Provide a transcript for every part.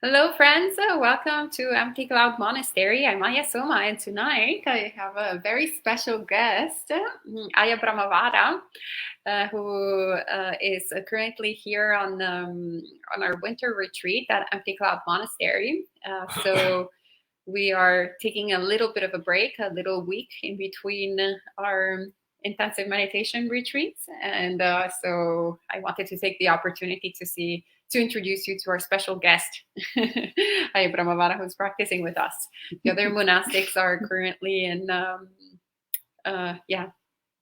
Hello, friends. Welcome to Empty Cloud Monastery. I'm Aya Soma, and tonight I have a very special guest, Aya Brahmavara, who is currently here on our winter retreat at Empty Cloud Monastery. So we are taking a little bit of a break, a little week in between our intensive meditation retreats, and so I wanted to take the opportunity to introduce you to our special guest, Aya Brahmavara, who's practicing with us. The other monastics are currently in,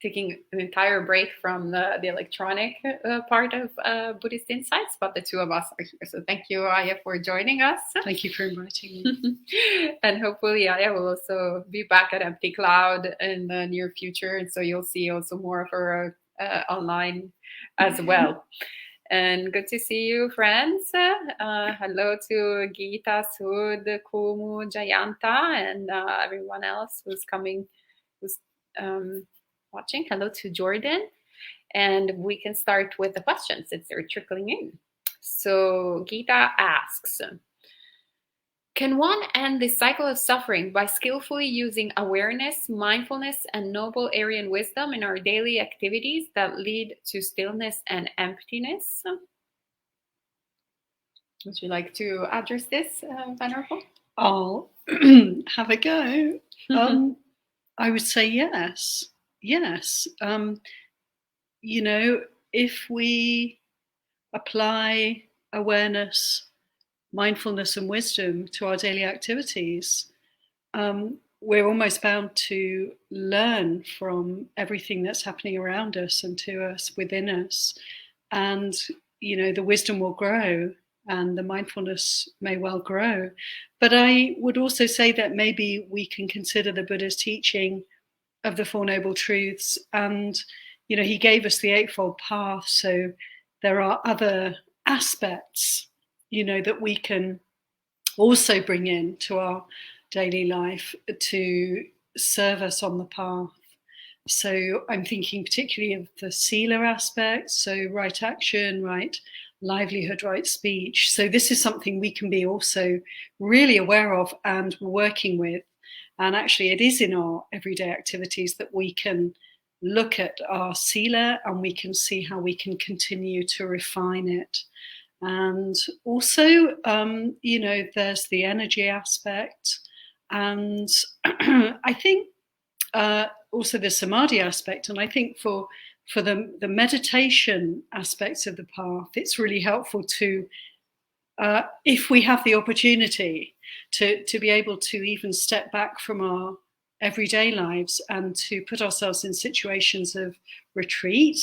taking an entire break from the electronic part of Buddhist Insights, but the two of us are here. So thank you, Aya, for joining us. Thank you for inviting me. And hopefully Aya will also be back at Empty Cloud in the near future. And so you'll see also more of her online as well. And good to see you, friends. Hello to Geeta, Sud, Kumu, Jayanta, and everyone else who's coming, who's watching. Hello to Jordan. And we can start with the questions since they're trickling in. So Geeta asks, can one end this cycle of suffering by skillfully using awareness, mindfulness, and noble Aryan wisdom in our daily activities that lead to stillness and emptiness? Would you like to address this, Venerable? I'll have a go. I would say yes. Yes. If we apply awareness, mindfulness, and wisdom to our daily activities, we're almost bound to learn from everything that's happening around us and to us within us. And, the wisdom will grow and the mindfulness may well grow. But I would also say that maybe we can consider the Buddha's teaching of the Four Noble Truths. And, he gave us the Eightfold Path. So there are other aspects, that we can also bring into our daily life to serve us on the path. So I'm thinking particularly of the Sila aspect, so right action, right livelihood, right speech. So this is something we can be also really aware of and working with. And actually it is in our everyday activities that we can look at our Sila and we can see how we can continue to refine it. And also, there's the energy aspect. And I think also the samadhi aspect. And I think for the meditation aspects of the path, it's really helpful to, if we have the opportunity, to be able to even step back from our everyday lives and to put ourselves in situations of retreat.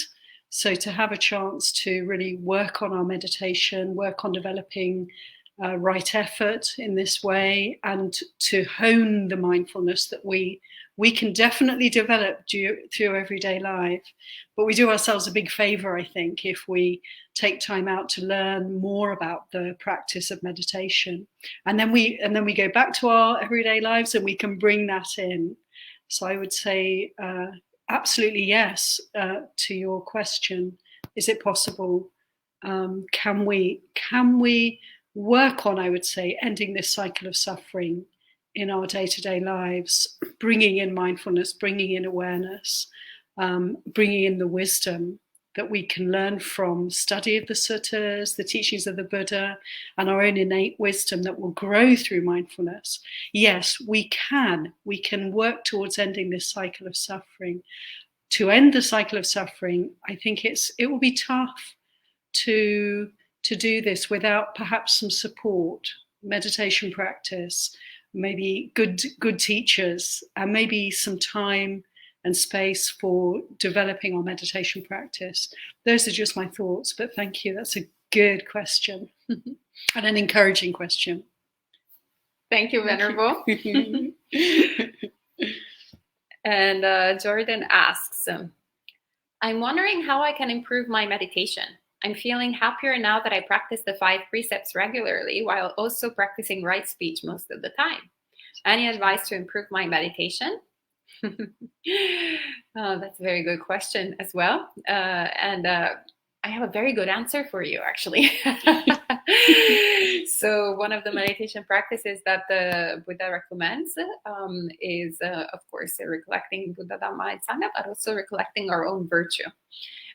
So to have a chance to really work on our meditation, work on developing right effort in this way, and to hone the mindfulness that we can definitely develop through everyday life. But we do ourselves a big favor, I think, if we take time out to learn more about the practice of meditation. And then we go back to our everyday lives and we can bring that in. So I would say absolutely yes to your question. Is it possible? Can we work on, I would say, ending this cycle of suffering in our day-to-day lives, bringing in mindfulness, bringing in awareness, bringing in the wisdom that we can learn from study of the suttas, the teachings of the Buddha, and our own innate wisdom that will grow through mindfulness. Yes, we can work towards ending this cycle of suffering. To end the cycle of suffering, I think it will be tough to do this without perhaps some support, meditation practice, maybe good teachers, and maybe some time and space for developing our meditation practice. Those are just my thoughts, but thank you. That's a good question and an encouraging question. Thank you, Venerable. And Jordan asks, I'm wondering how I can improve my meditation. I'm feeling happier now that I practice the 5 precepts regularly while also practicing right speech most of the time. Any advice to improve my meditation? That's a very good question as well. And I have a very good answer for you, actually. So one of the meditation practices that the Buddha recommends is, of course, recollecting Buddha, Dhamma, and Sangha, but also recollecting our own virtue.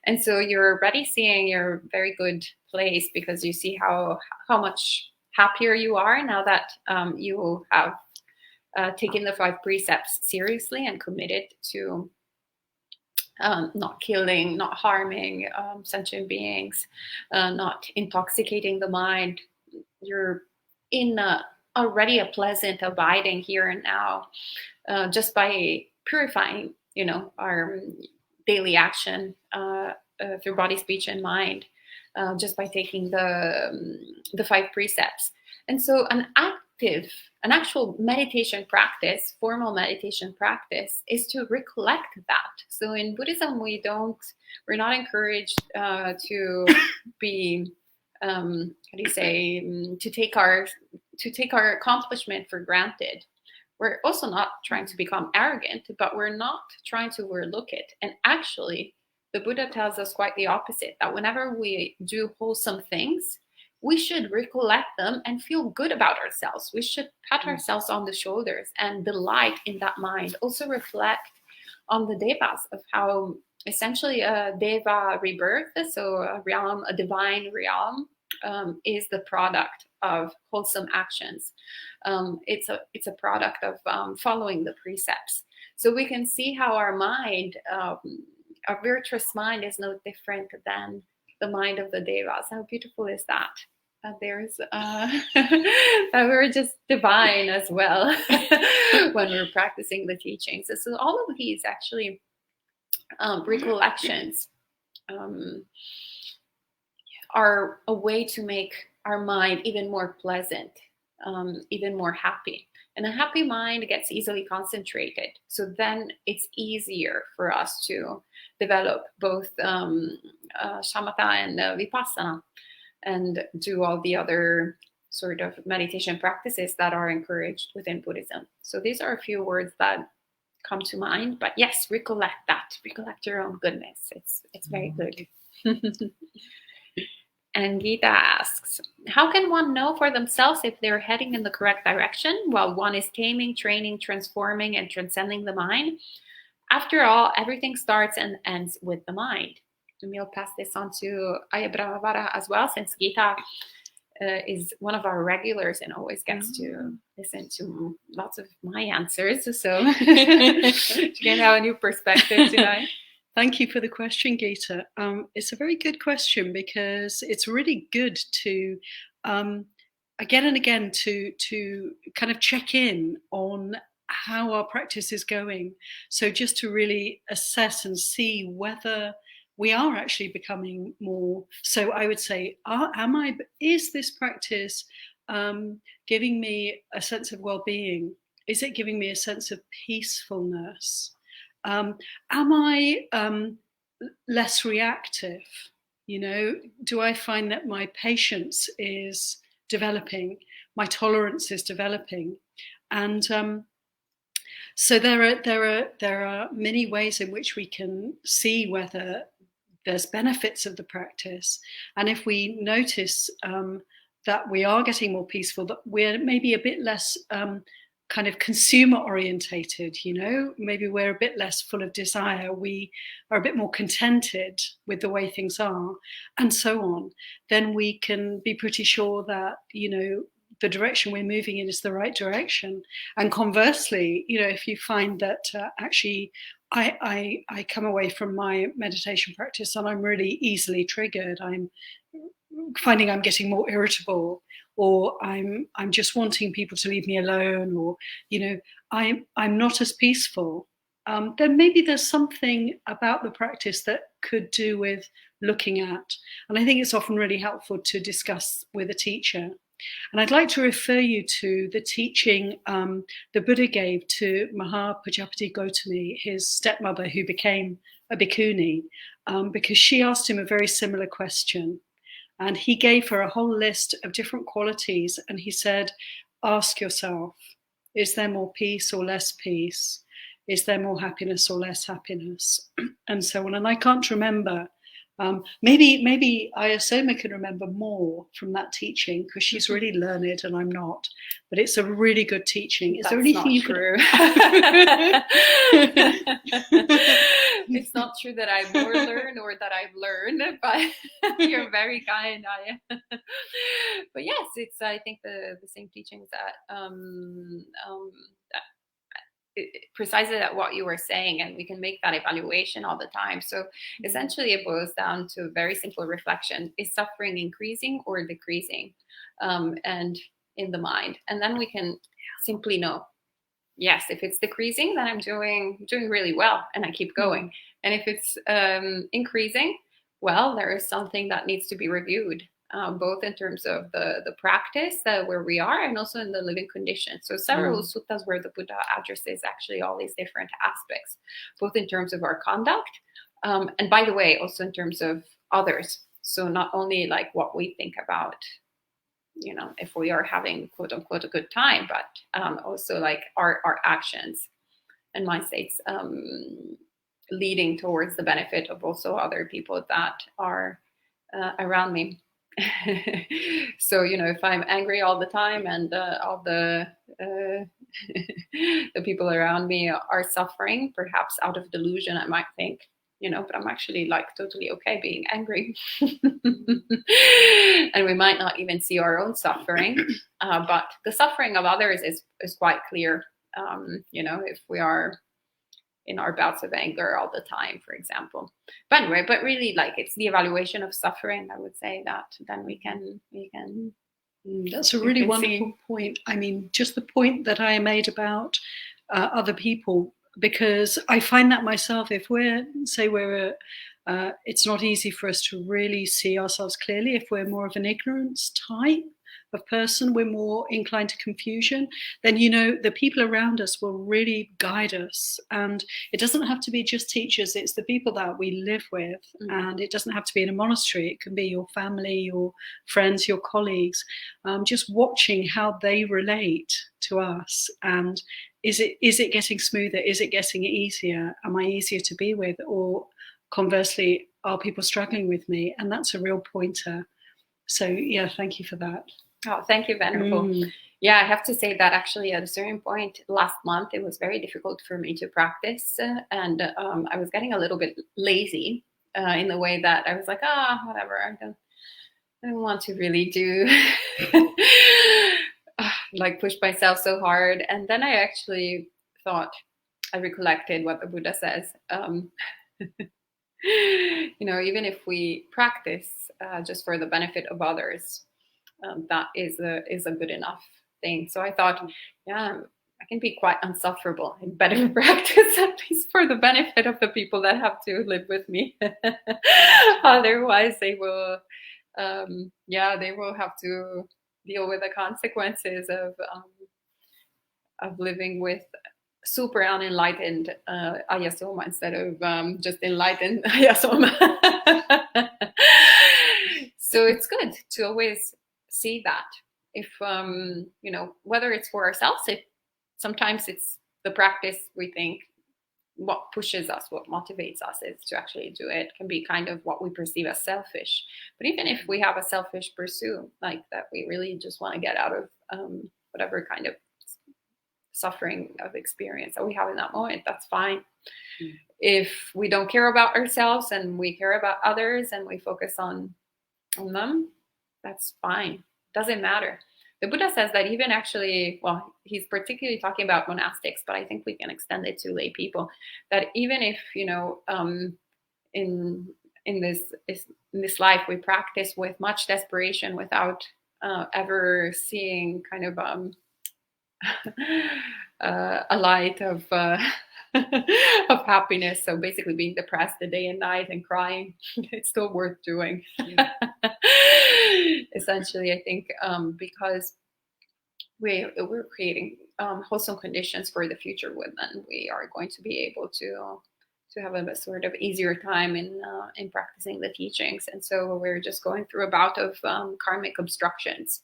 And so you're already seeing your very good place because you see how much happier you are now that you have taken the 5 precepts seriously and committed to not killing, not harming sentient beings, not intoxicating the mind. You're in already a pleasant abiding here and now, just by purifying, our daily action through body, speech, and mind, just by taking the 5 precepts. And so an actual meditation practice, formal meditation practice, is to recollect that. So in Buddhism, we're not encouraged to be, to take our accomplishment for granted. We're also not trying to become arrogant, but we're not trying to overlook it. And actually, the Buddha tells us quite the opposite, that whenever we do wholesome things, we should recollect them and feel good about ourselves. We should pat ourselves on the shoulders and delight in that mind. Also reflect on the devas, of how essentially a deva rebirth, so a realm, a divine realm, is the product of wholesome actions. It's a product of following the precepts. So we can see how our mind, our virtuous mind, is no different than the mind of the devas. How beautiful is that? There's that we're just divine as well when we're practicing the teachings. So all of these actually recollections are a way to make our mind even more pleasant, even more happy. And a happy mind gets easily concentrated. So then it's easier for us to develop both shamatha and vipassana, and do all the other sort of meditation practices that are encouraged within Buddhism. So these are a few words that come to mind. But yes, recollect that. Recollect your own goodness. It's very good. And Gita asks, how can one know for themselves if they're heading in the correct direction while one is taming, training, transforming, and transcending the mind? After all, everything starts and ends with the mind. And we'll pass this on to Ayya Brahmavara as well, since Gita is one of our regulars and always gets to listen to lots of my answers. So she can have a new perspective tonight. Thank you for the question, Gita. It's a very good question, because it's really good to again and again to kind of check in on how our practice is going. So just to really assess and see whether we are actually becoming more. So I would say, is this practice giving me a sense of well-being? Is it giving me a sense of peacefulness? Am I less reactive? Do I find that my patience is developing, my tolerance is developing? And so there are many ways in which we can see whether there's benefits of the practice. And if we notice that we are getting more peaceful, that we're maybe a bit less kind of consumer orientated, maybe we're a bit less full of desire, we are a bit more contented with the way things are, and so on, then we can be pretty sure that, the direction we're moving in is the right direction. And conversely, if you find that actually I come away from my meditation practice and I'm really easily triggered, I'm finding I'm getting more irritable, or I'm just wanting people to leave me alone, or I'm not as peaceful, then maybe there's something about the practice that could do with looking at. And I think it's often really helpful to discuss with a teacher. And I'd like to refer you to the teaching the Buddha gave to Mahapajapati Gotami, his stepmother, who became a bhikkhuni, because she asked him a very similar question. And he gave her a whole list of different qualities. And he said, ask yourself, is there more peace or less peace? Is there more happiness or less happiness? And so on. And I can't remember Maybe Ayasoma can remember more from that teaching because she's really learned and I'm not. But it's a really good teaching. Is there anything you true. It's not true that I more learn or that I've learned, but you're very kind, Aya. But yes, it's I think the same teachings that precisely at what you were saying, and we can make that evaluation all the time. So essentially it boils down to a very simple reflection: is suffering increasing or decreasing, and in the mind? And then we can simply know, yes, if it's decreasing, then I'm doing really well and I keep going. And if it's increasing, well, there is something that needs to be reviewed, both in terms of the practice where we are and also in the living conditions. So several suttas where the Buddha addresses actually all these different aspects, both in terms of our conduct, and by the way, also in terms of others. So not only like what we think about, if we are having quote unquote a good time, but also like our actions and my states leading towards the benefit of also other people that are around me. So if I'm angry all the time and all the the people around me are suffering, perhaps out of delusion, I might think, but I'm actually like totally okay being angry. And we might not even see our own suffering, but the suffering of others is quite clear. If we are in our bouts of anger all the time, for example. But anyway, but really, like, it's the evaluation of suffering, I would say, that then we can. That's a really wonderful point. I mean, just the point that I made about other people, because I find that myself, if it's not easy for us to really see ourselves clearly. If we're more of an ignorance type of person, we're more inclined to confusion, then the people around us will really guide us. And it doesn't have to be just teachers, it's the people that we live with. And it doesn't have to be in a monastery, it can be your family, your friends, your colleagues, just watching how they relate to us. And is it getting smoother? Is it getting easier? Am I easier to be with? Or conversely, are people struggling with me? And that's a real pointer. So yeah, thank you for that. Oh, thank you, Venerable. Yeah, I have to say that actually at a certain point last month, it was very difficult for me to practice. And I was getting a little bit lazy in the way that I was like, whatever, I don't want to really do like push myself so hard. And then I actually thought, I recollected what the Buddha says. Even if we practice just for the benefit of others, that is a good enough thing. So I thought, yeah, I can be quite unsufferable and better practice at least for the benefit of the people that have to live with me. Otherwise, they will, they will have to deal with the consequences of living with super unenlightened Ayasoma instead of just enlightened Ayasoma. So it's good to always see that if whether it's for ourselves, if sometimes it's the practice, we think what pushes us, what motivates us is to actually do it, can be kind of what we perceive as selfish. But even if we have a selfish pursuit, like that we really just want to get out of whatever kind of suffering of experience that we have in that moment, that's fine. If we don't care about ourselves and we care about others and we focus on them, that's fine. Doesn't matter. The Buddha says that even actually, well, he's particularly talking about monastics, but I think we can extend it to lay people, that even if, in this life we practice with much desperation without ever seeing kind of a light of of happiness, so basically being depressed the day and night and crying, it's still worth doing. Essentially, I think because we're creating wholesome conditions for the future with, then we are going to be able to have a sort of easier time in practicing the teachings. And so we're just going through a bout of karmic obstructions.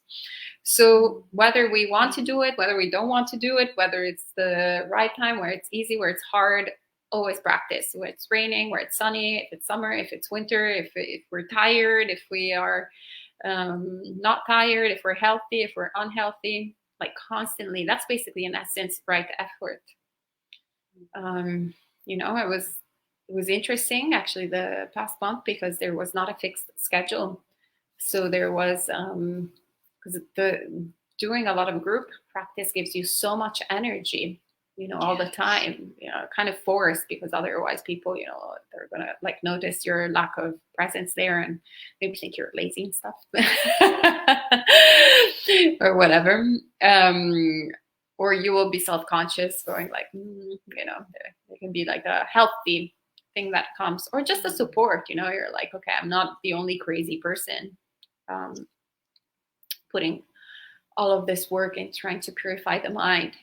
So whether we want to do it, whether we don't want to do it, whether it's the right time, where it's easy, where it's hard, always practice. When it's raining, where it's sunny, if it's summer, if it's winter, if we're tired, if we are not tired, if we're healthy, if we're unhealthy, like constantly. That's basically, in essence, right effort. You know, it was interesting actually the past month because there was not a fixed schedule. So there was because doing a lot of group practice gives you so much energy, you know, all the time, you know, kind of forced, because otherwise people, you know, they're gonna like notice your lack of presence there and maybe think you're lazy and stuff or whatever. Or you will be self-conscious going like, you know, there can be like a healthy thing that comes, or just a support, you know, you're like, okay, I'm not the only crazy person putting all of this work in trying to purify the mind.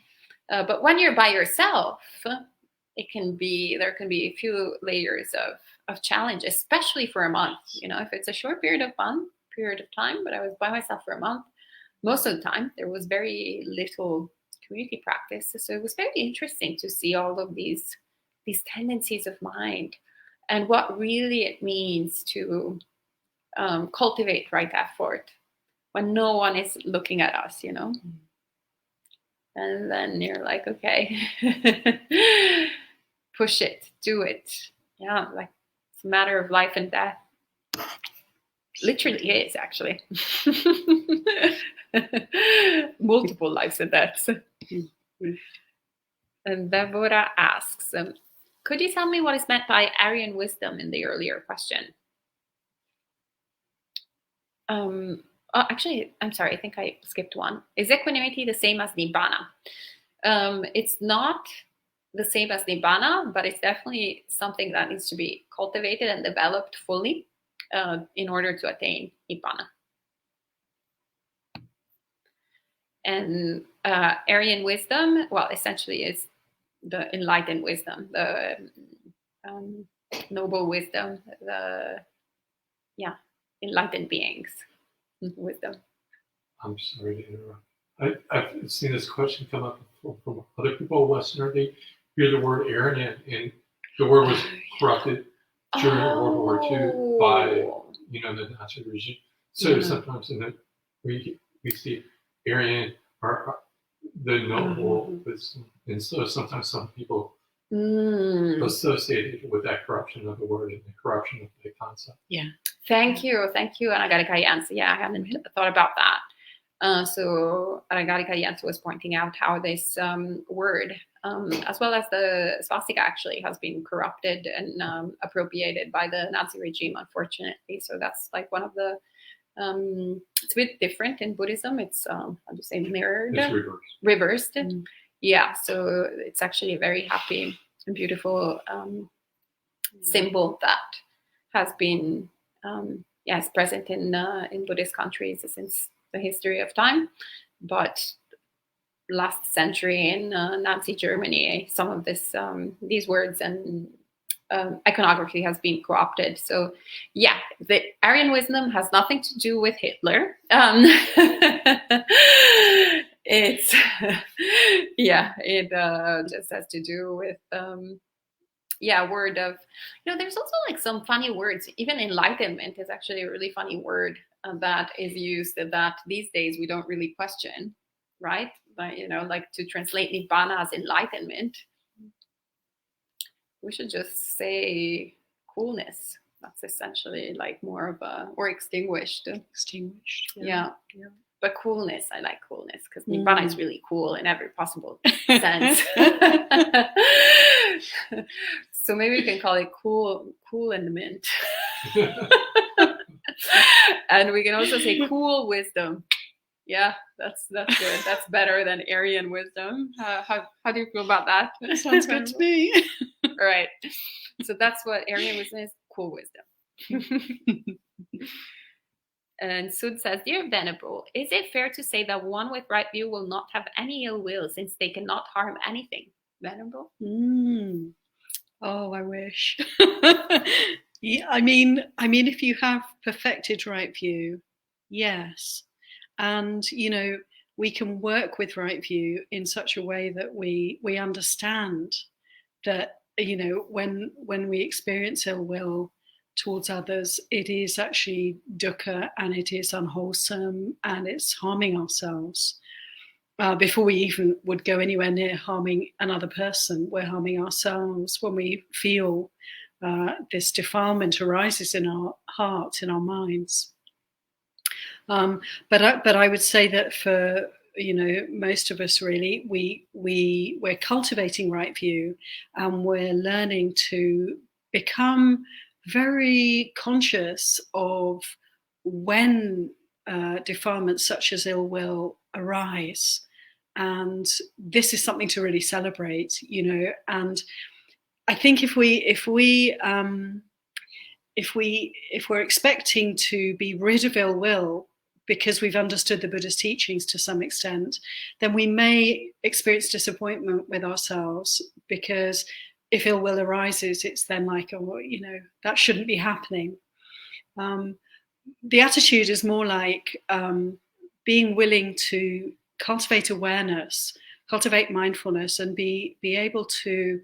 But when you're by yourself, there can be a few layers of challenge, especially for a month. You know, if it's a short period of time, but I was by myself for a month, most of the time there was very little community practice. So it was very interesting to see all of these tendencies of mind and what really it means to cultivate right effort when no one is looking at us, you know. And then you're like, okay, push it, do it. Yeah, like it's a matter of life and death. Literally is, actually. Multiple lives and deaths. And Deborah asks, could you tell me what is meant by Aryan wisdom in the earlier question? Actually, I'm sorry, I think I skipped one. Is equanimity the same as Nibbana? It's not the same as Nibbana, but it's definitely something that needs to be cultivated and developed fully in order to attain Nibbana. And Aryan wisdom, well, essentially is the enlightened wisdom, the noble wisdom, enlightened beings. Wisdom. I'm sorry to interrupt. I've seen this question come up from other people in Western. They hear the word Aryan, and the word was corrupted during World War II by, you know, the Nazi regime. So sometimes we see Aryan or the noble wisdom, and so sometimes some people associated with that corruption of the word and the corruption of the concept. Yeah. Thank you, Anagarika Jens. Yeah, I hadn't thought about that. So Anagarika Jens was pointing out how this word, as well as the swastika, actually has been corrupted and appropriated by the Nazi regime, unfortunately. So that's like one of the, it's a bit different in Buddhism. It's, how do you say, mirrored? It's reversed. Reversed. Yeah, so it's actually a very happy and beautiful symbol that has been is present in Buddhist countries since the history of time. But last century in Nazi Germany, some of these words and iconography has been co-opted. So yeah, the Aryan wisdom has nothing to do with Hitler. It's it just has to do with word of, you know, there's also like some funny words. Even enlightenment is actually a really funny word that is used that these days we don't really question, right? But, you know, like to translate Nibbana as enlightenment, we should just say coolness. That's essentially like more of a, or extinguished. Yeah. But coolness, I like coolness because Nibbana is really cool in every possible sense. So maybe we can call it cool in the mint. And we can also say cool wisdom. Yeah, that's good. That's better than Aryan wisdom. How do you feel about that? That sounds good to me. All right. So that's what Aryan wisdom is, cool wisdom. And Sud says, Dear Venerable, is it fair to say that one with right view will not have any ill will since they cannot harm anything? Venerable? Oh, I wish. Yeah, I mean, if you have perfected right view, yes. And, you know, we can work with right view in such a way that we understand that when we experience ill will towards others, it is actually dukkha, and it is unwholesome, and it's harming ourselves. Before we even would go anywhere near harming another person, we're harming ourselves when we feel this defilement arises in our heart, in our minds. But I would say that for most of us, really, we're cultivating right view, and we're learning to become very conscious of when defilements such as ill will arise. And this is something to really celebrate, and I think if we're expecting to be rid of ill will because we've understood the Buddha's teachings to some extent, then we may experience disappointment with ourselves, because if ill will arises, it's then like, that shouldn't be happening. The attitude is more like being willing to cultivate awareness, cultivate mindfulness, and be able to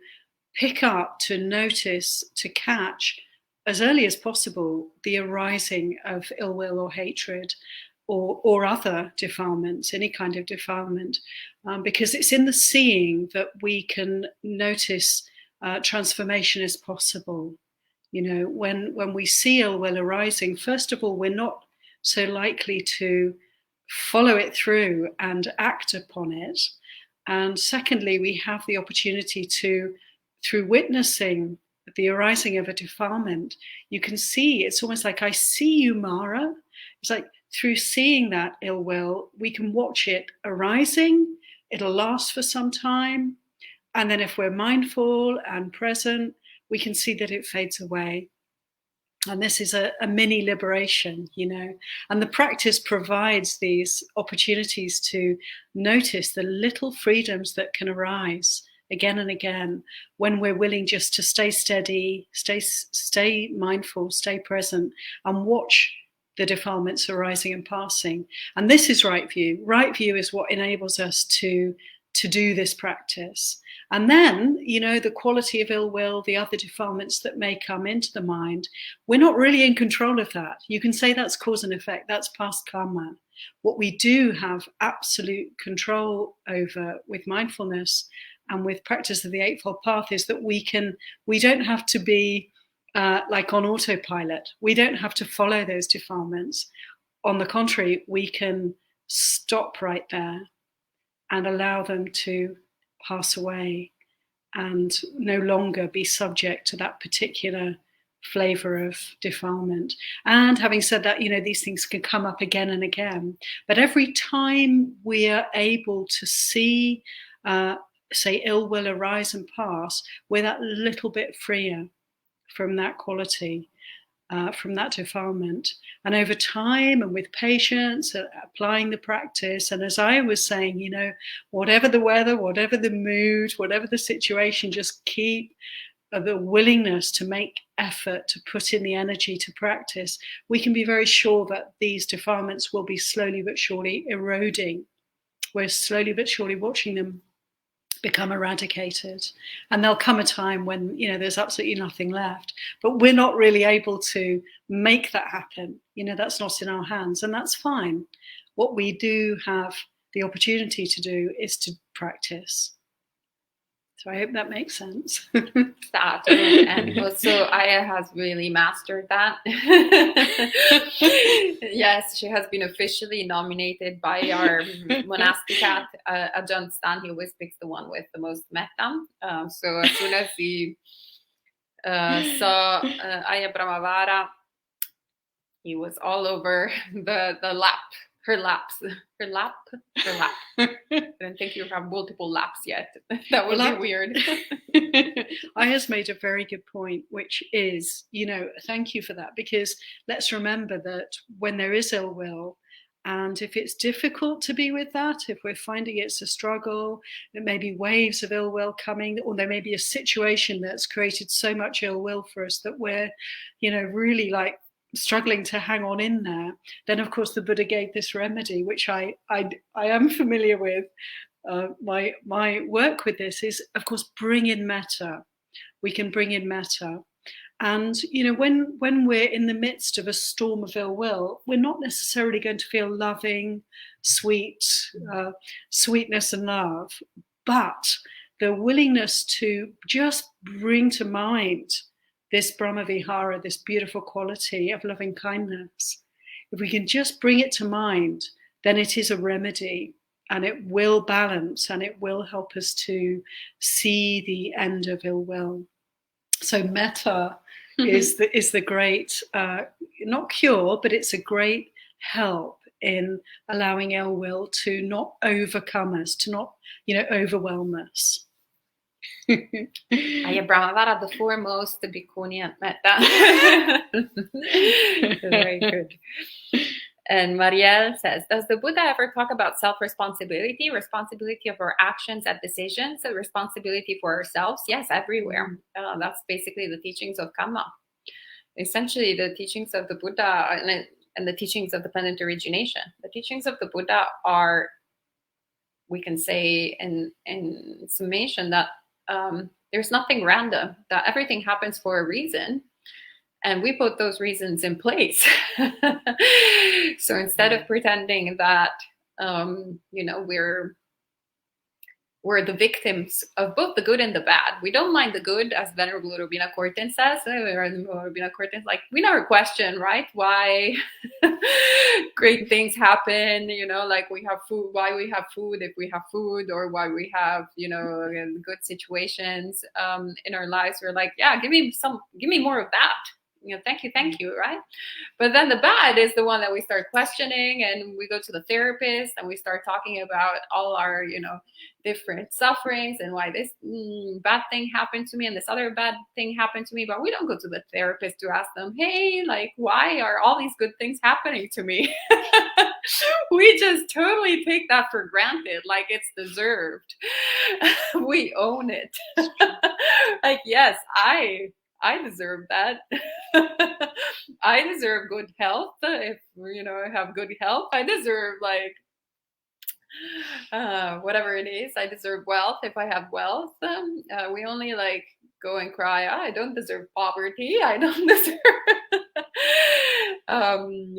pick up, to notice, to catch as early as possible the arising of ill will or hatred or other defilements, any kind of defilement, because it's in the seeing that we can notice transformation is possible. When we see ill will arising, first of all, we're not so likely to follow it through and act upon it. And secondly, we have the opportunity to, through witnessing the arising of a defilement, you can see, it's almost like, I see you, Mara. It's like, through seeing that ill will, we can watch it arising. It'll last for some time. And then if we're mindful and present, we can see that it fades away. And this is a mini liberation, and the practice provides these opportunities to notice the little freedoms that can arise again and again when we're willing just to stay steady, stay mindful, stay present, and watch the defilements arising and passing. And this is right view. Right view is what enables us to do this practice. And then, the quality of ill will, the other defilements that may come into the mind, we're not really in control of that. You can say that's cause and effect, that's past karma. What we do have absolute control over with mindfulness and with practice of the Eightfold Path is that we don't have to be like on autopilot. We don't have to follow those defilements. On the contrary, we can stop right there and allow them to pass away and no longer be subject to that particular flavor of defilement. And having said that, these things can come up again and again. But every time we are able to see, say, ill will arise and pass, we're that little bit freer from that quality, from that defilement. And over time and with patience, applying the practice, and as I was saying, whatever the weather, whatever the mood, whatever the situation, just keep the willingness to make effort, to put in the energy to practice. We can be very sure that these defilements will be slowly but surely eroding. We're slowly but surely watching them become eradicated, and there'll come a time when there's absolutely nothing left, but we're not really able to make that happen. That's not in our hands, and that's fine. What we do have the opportunity to do is to practice. So I hope that makes sense. And also Aya has really mastered that. Yes, she has been officially nominated by our monastic Ajahn Stan. He always picks the one with the most metta. So as soon as he saw Aya Brahmavara, he was all over the lap. Her lap. I don't think you have multiple laps yet. That would be weird. Aya's made a very good point, which is, thank you for that, because let's remember that when there is ill will, and if it's difficult to be with that, if we're finding it's a struggle, there may be waves of ill will coming, or there may be a situation that's created so much ill will for us that we're, really like struggling to hang on in there, then of course the Buddha gave this remedy, which I am familiar with. My work with this is, of course, bring in metta. we can bring in metta. And, when we're in the midst of a storm of ill will, we're not necessarily going to feel loving, sweetness and love, but the willingness to just bring to mind this Brahmavihara, this beautiful quality of loving kindness. If we can just bring it to mind, then it is a remedy, and it will balance, and it will help us to see the end of ill will. So metta is the great, not cure, but it's a great help in allowing ill will to not overcome us, to not, overwhelm us. Aya Brahmavara, the foremost bhikkhuni at metta. Very good. And Marielle says, does the Buddha ever talk about self-responsibility, responsibility of our actions and decisions, and responsibility for ourselves? Yes, everywhere. That's basically the teachings of Kamma. Essentially, the teachings of the Buddha and the teachings of dependent origination. The teachings of the Buddha are, we can say in summation, that there's nothing random, that everything happens for a reason. And we put those reasons in place. So instead of pretending that, we're the victims of both the good and the bad. We don't mind the good, as Venerable Robina Korten says. Robina Korten, like, we never question, right? Why great things happen, like we have food, why we have food if we have food, or why we have, good situations in our lives. We're like, yeah, give me more of that. Thank you, right? But then the bad is the one that we start questioning, and we go to the therapist and we start talking about all our, different sufferings and why this bad thing happened to me and this other bad thing happened to me. But we don't go to the therapist to ask them, hey, like, why are all these good things happening to me? We just totally take that for granted, like it's deserved. We own it. Like, yes, I deserve that. I deserve good health. If I have good health, I deserve whatever it is. I deserve wealth if I have wealth. We only go and cry, I don't deserve poverty. I don't deserve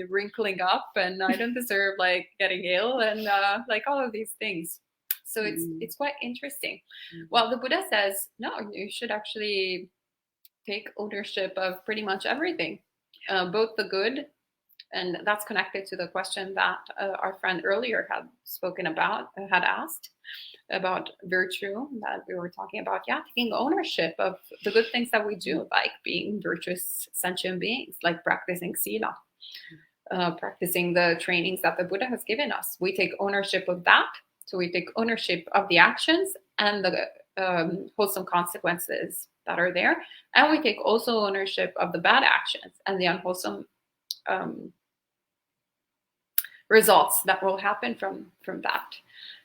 wrinkling up, and I don't deserve getting ill, and all of these things. So it's quite interesting. Well, the Buddha says, no, you should actually take ownership of pretty much everything, both the good, and that's connected to the question that our friend earlier had asked about virtue, that we were talking about. Yeah, taking ownership of the good things that we do, like being virtuous sentient beings, like practicing sila, practicing the trainings that the Buddha has given us. We take ownership of that. So we take ownership of the actions and the wholesome consequences that are there, and we take also ownership of the bad actions and the unwholesome results that will happen from that.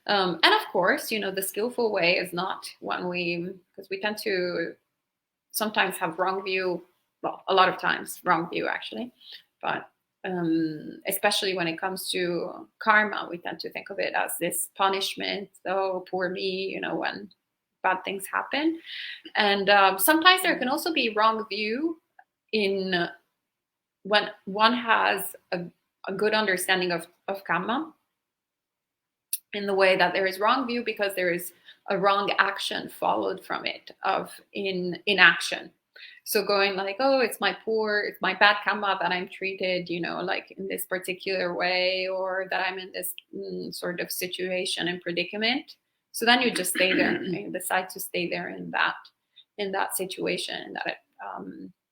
And of course, the skillful way is not one because we tend to sometimes have wrong view. Well, a lot of times wrong view actually, but especially when it comes to karma, we tend to think of it as this punishment. Oh, poor me, when bad things happen. And sometimes there can also be wrong view in when one has a good understanding of karma, in the way that there is wrong view because there is a wrong action followed from it of inaction. So going oh, it's my bad karma that I'm treated, in this particular way, or that I'm in this sort of situation and predicament. So then you just stay there and you decide to stay there in that situation, in that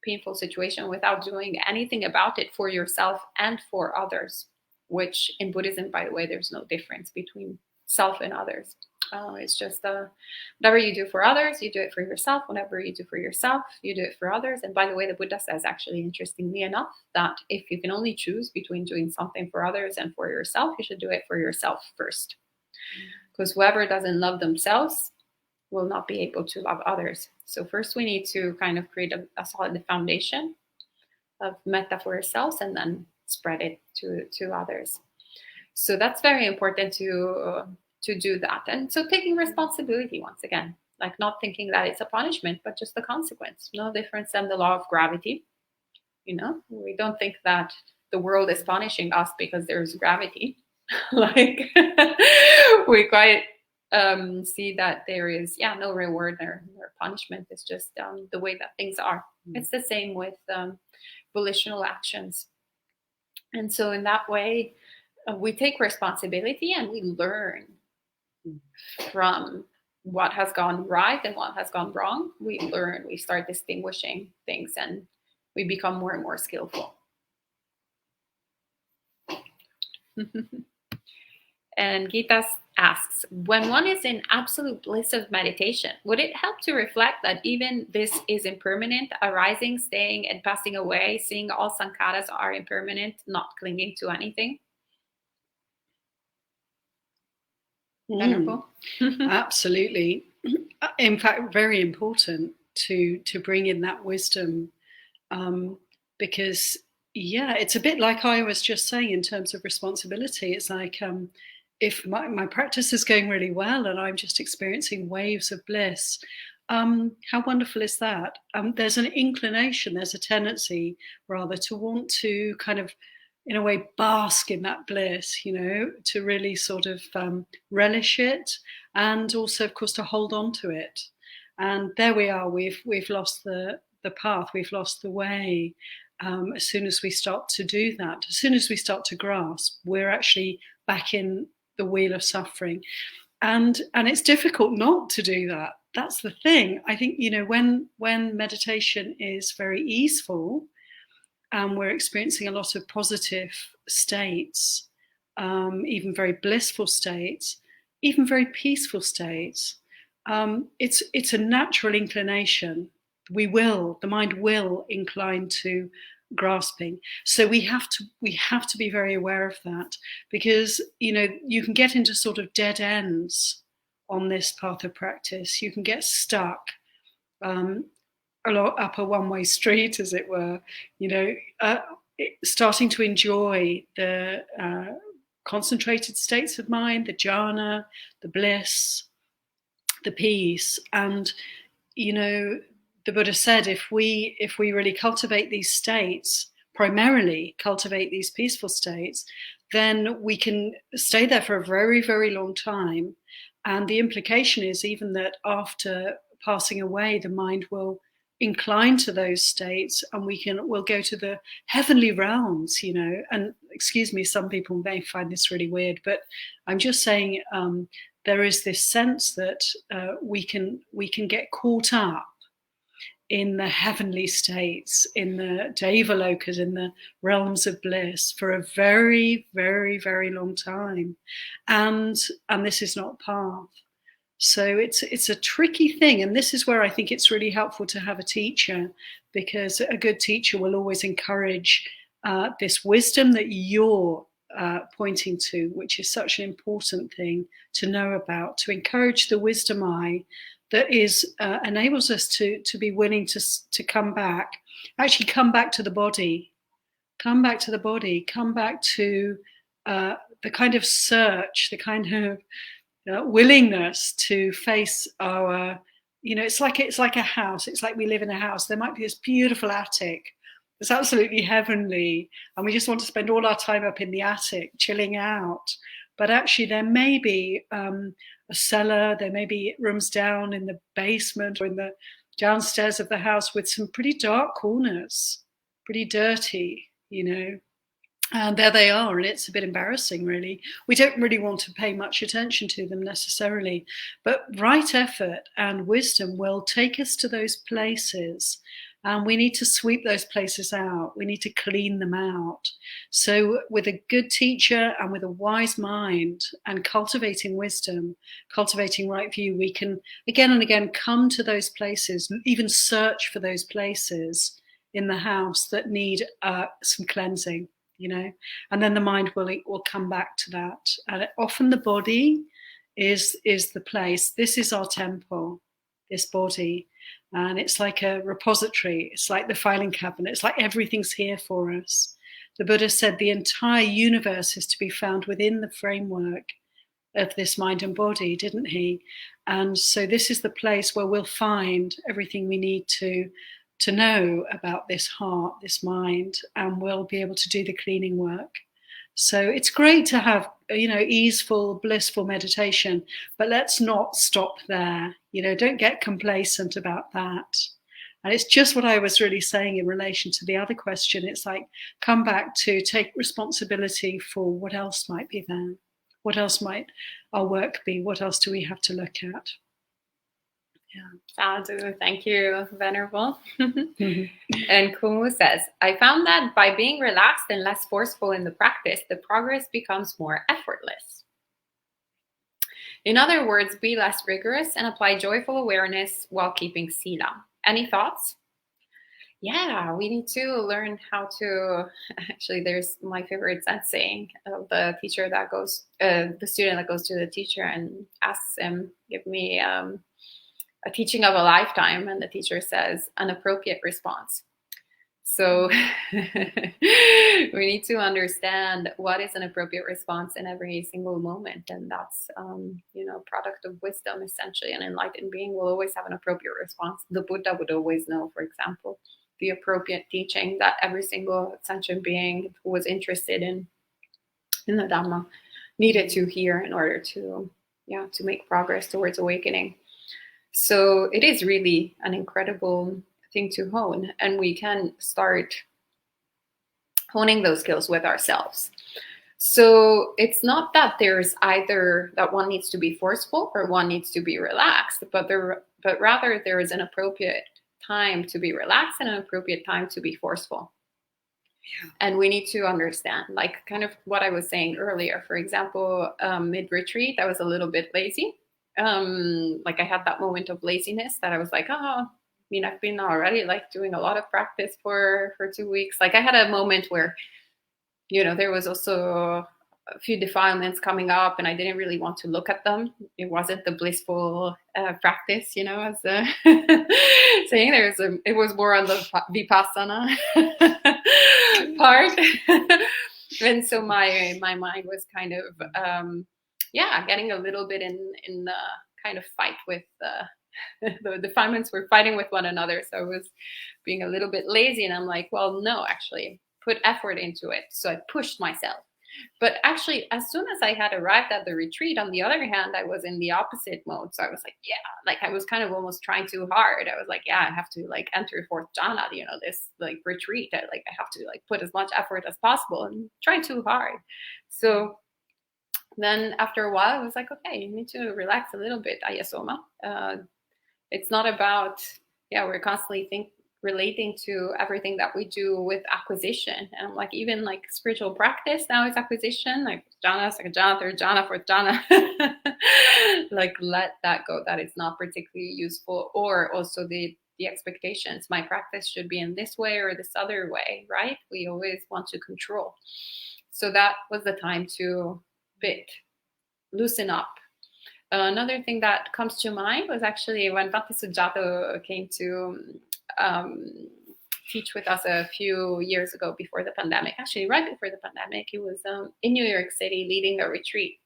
painful situation, without doing anything about it for yourself and for others, which in Buddhism, by the way, there's no difference between self and others. It's just whatever you do for others, you do it for yourself. Whatever you do for yourself, you do it for others. And by the way, the Buddha says, actually, interestingly enough, that if you can only choose between doing something for others and for yourself, you should do it for yourself first. Because whoever doesn't love themselves will not be able to love others. So first we need to kind of create a solid foundation of metta for ourselves, and then spread it to others. So that's very important to do that. And so taking responsibility, once again, like not thinking that it's a punishment, but just a consequence. No difference than the law of gravity. You know, we don't think that the world is punishing us because there's gravity. Like we quite see that there is no reward or punishment. It's just the way that things are. It's the same with volitional actions. And so in that way, we take responsibility and we learn from what has gone right and what has gone wrong. We learn, we start distinguishing things, and we become more and more skillful. And Gita asks, when one is in absolute bliss of meditation, would it help to reflect that even this is impermanent, arising, staying, and passing away, seeing all sankharas are impermanent, not clinging to anything? Venerable? Absolutely. In fact, very important to bring in that wisdom, because it's a bit like I was just saying in terms of responsibility. It's like if my practice is going really well and I'm just experiencing waves of bliss, how wonderful is that? There's an inclination, there's a tendency rather to want to kind of, in a way, bask in that bliss, you know, to really sort of relish it, and also, of course, to hold on to it. And there we are. We've lost the path. We've lost the way. As soon as we start to do that, as soon as we start to grasp, we're actually back in the wheel of suffering, and it's difficult not to do that. That's the thing. I think, you know, when meditation is very easeful, and we're experiencing a lot of positive states, even very blissful states, even very peaceful states, it's a natural inclination. The mind will incline to grasping. So we have to be very aware of that, because, you know, you can get into sort of dead ends on this path of practice. You can get stuck up a one-way street, as it were, you know, starting to enjoy the concentrated states of mind, the jhana, the bliss, the peace. And, you know, the Buddha said, if we really cultivate these states, primarily cultivate these peaceful states, then we can stay there for a very, very long time. And the implication is even that after passing away, the mind will incline to those states, and we'll go to the heavenly realms, you know. And excuse me, some people may find this really weird, but I'm just saying there is this sense that we can get caught up in the heavenly states, in the Devalokas, in the realms of bliss for a very, very, very long time. And this is not path. So it's a tricky thing. And this is where I think it's really helpful to have a teacher, because a good teacher will always encourage this wisdom that you're pointing to, which is such an important thing to know about, to encourage the wisdom eye that enables us to be willing to come back to the body, come back to the kind of search, the kind of willingness to face our, you know, it's like a house. It's like we live in a house. There might be this beautiful attic. It's absolutely heavenly, and we just want to spend all our time up in the attic, chilling out. But actually, there may be a cellar, there may be rooms down in the basement or in the downstairs of the house with some pretty dark corners, pretty dirty, you know. And there they are, and it's a bit embarrassing, really. We don't really want to pay much attention to them necessarily, but right effort and wisdom will take us to those places, and we need to sweep those places out. We need to clean them out. So with a good teacher and with a wise mind and cultivating wisdom, cultivating right view, we can again and again come to those places, even search for those places in the house that need some cleansing, you know, and then the mind will come back to that. And often the body is the place. This is our temple, this body. And it's like a repository. It's like the filing cabinet. It's like everything's here for us. The Buddha said the entire universe is to be found within the framework of this mind and body, didn't he? And so this is the place where we'll find everything we need to know about this heart, this mind, and we'll be able to do the cleaning work. So it's great to have, easeful, blissful meditation, but let's not stop there. Don't get complacent about that. And it's just what I was really saying in relation to the other question. It's like, come back to take responsibility for what else might be there. What else might our work be? What else do we have to look at? Yeah. Sadhu, thank you, Venerable. And Kumu says, I found that by being relaxed and less forceful in the practice, the progress becomes more effortless. In other words, be less rigorous and apply joyful awareness while keeping sila. Any thoughts? Yeah, we need to learn how to, actually, there's my favorite Zen saying of the teacher that goes, the student that goes to the teacher and asks him, give me a teaching of a lifetime. And the teacher says, an appropriate response. So we need to understand what is an appropriate response in every single moment. And that's, product of wisdom, essentially. An enlightened being will always have an appropriate response. The Buddha would always know, for example, the appropriate teaching that every single sentient being who was interested in the Dhamma needed to hear in order to make progress towards awakening. So it is really an incredible thing to hone, and we can start honing those skills with ourselves. So it's not that there's either that one needs to be forceful or one needs to be relaxed, but rather there is an appropriate time to be relaxed and an appropriate time to be forceful. Yeah. And we need to understand, like kind of what I was saying earlier. For example, mid-retreat, I was a little bit lazy. Like I had that moment of laziness that I was like, I've been already like doing a lot of practice for 2 weeks. Like I had a moment where, there was also a few defilements coming up and I didn't really want to look at them. It wasn't the blissful practice, as saying it was more on the Vipassana part. And so my mind was kind of, getting a little bit in the kind of fight with the defilements were fighting with one another. So I was being a little bit lazy and I'm like, well, no, actually put effort into it. So I pushed myself. But actually, as soon as I had arrived at the retreat, on the other hand, I was in the opposite mode. So I was like, I was kind of almost trying too hard. I was like, I have to like enter fourth jhana, this like retreat. I have to like put as much effort as possible and try too hard. So then after a while, I was like, okay, you need to relax a little bit, Ayasoma. It's not about, we're constantly relating to everything that we do with acquisition. And I'm like, even like spiritual practice now is acquisition, like jhana, second jhana, third jhana, fourth jhana. Like let that go, that it's not particularly useful. Or also the expectations, my practice should be in this way or this other way, right? We always want to control. So that was the time to loosen up. Another thing that comes to mind was actually when Bhante Sujato came to teach with us a few years ago before the pandemic. Actually, right before the pandemic, he was in New York City leading a retreat.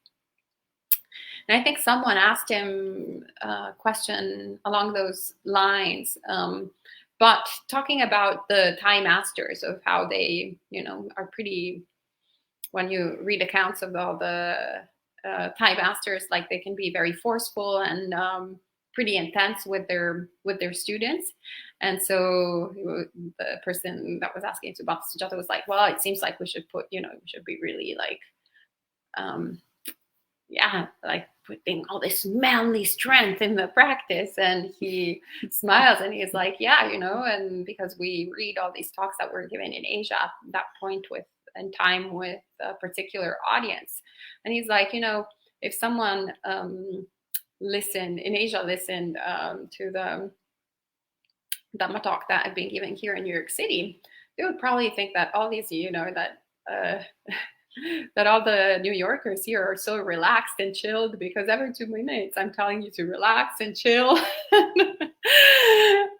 And I think someone asked him a question along those lines, but talking about the Thai masters, of how they, are pretty, when you read accounts of all the Thai masters, like they can be very forceful and pretty intense with their students. And so the person that was asking to Bhante Sujato was like, well, it seems like we should put, we should be really like, like putting all this manly strength in the practice. And he smiles and he's like, and because we read all these talks that were given in Asia at that point and time with a particular audience. And he's like, if someone listened to the Dhamma talk that I've been giving here in New York City, they would probably think that all these, that all the New Yorkers here are so relaxed and chilled because every 2 minutes I'm telling you to relax and chill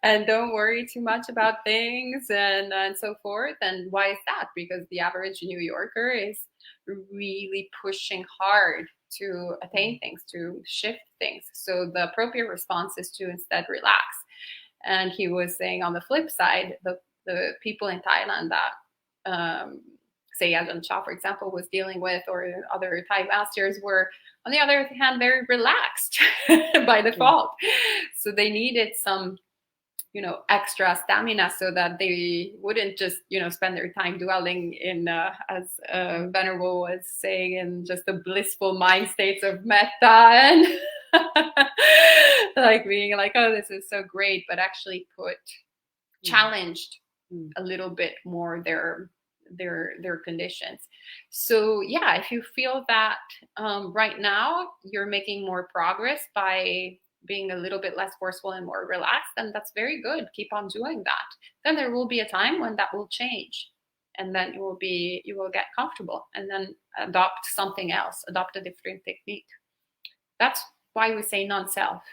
and don't worry too much about things and so forth. And why is that? Because the average New Yorker is really pushing hard to attain things, to shift things. So the appropriate response is to instead relax. And he was saying on the flip side, the people in Thailand that, say Ajahn Chah, for example, was dealing with, or other Thai masters were, on the other hand, very relaxed by default. So they needed some, extra stamina so that they wouldn't just, spend their time dwelling in, as Venerable was saying, in just the blissful mind states of metta and like being like, oh, this is so great, but actually challenged a little bit more their conditions. So yeah, if you feel that right now you're making more progress by being a little bit less forceful and more relaxed, then that's very good. Keep on doing that. Then there will be a time when that will change, and then you will get comfortable, and then adopt something else, adopt a different technique. That's why we say non-self,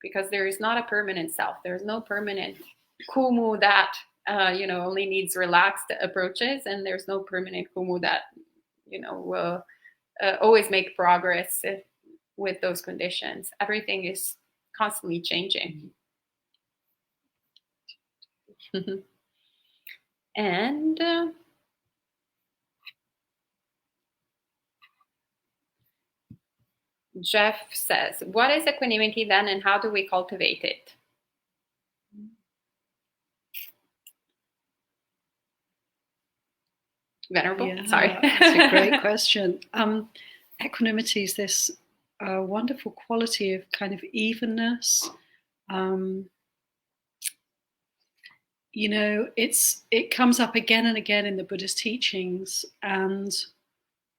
because there is not a permanent self. There's no permanent Kumu that only needs relaxed approaches, and there's no permanent Kumu that will always make progress with those conditions. Everything is constantly changing. And Jeff says, what is equanimity then, and how do we cultivate it? Venerable? Yeah, Sorry. That's a great question. Equanimity is this wonderful quality of kind of evenness. It comes up again and again in the Buddha's teachings, and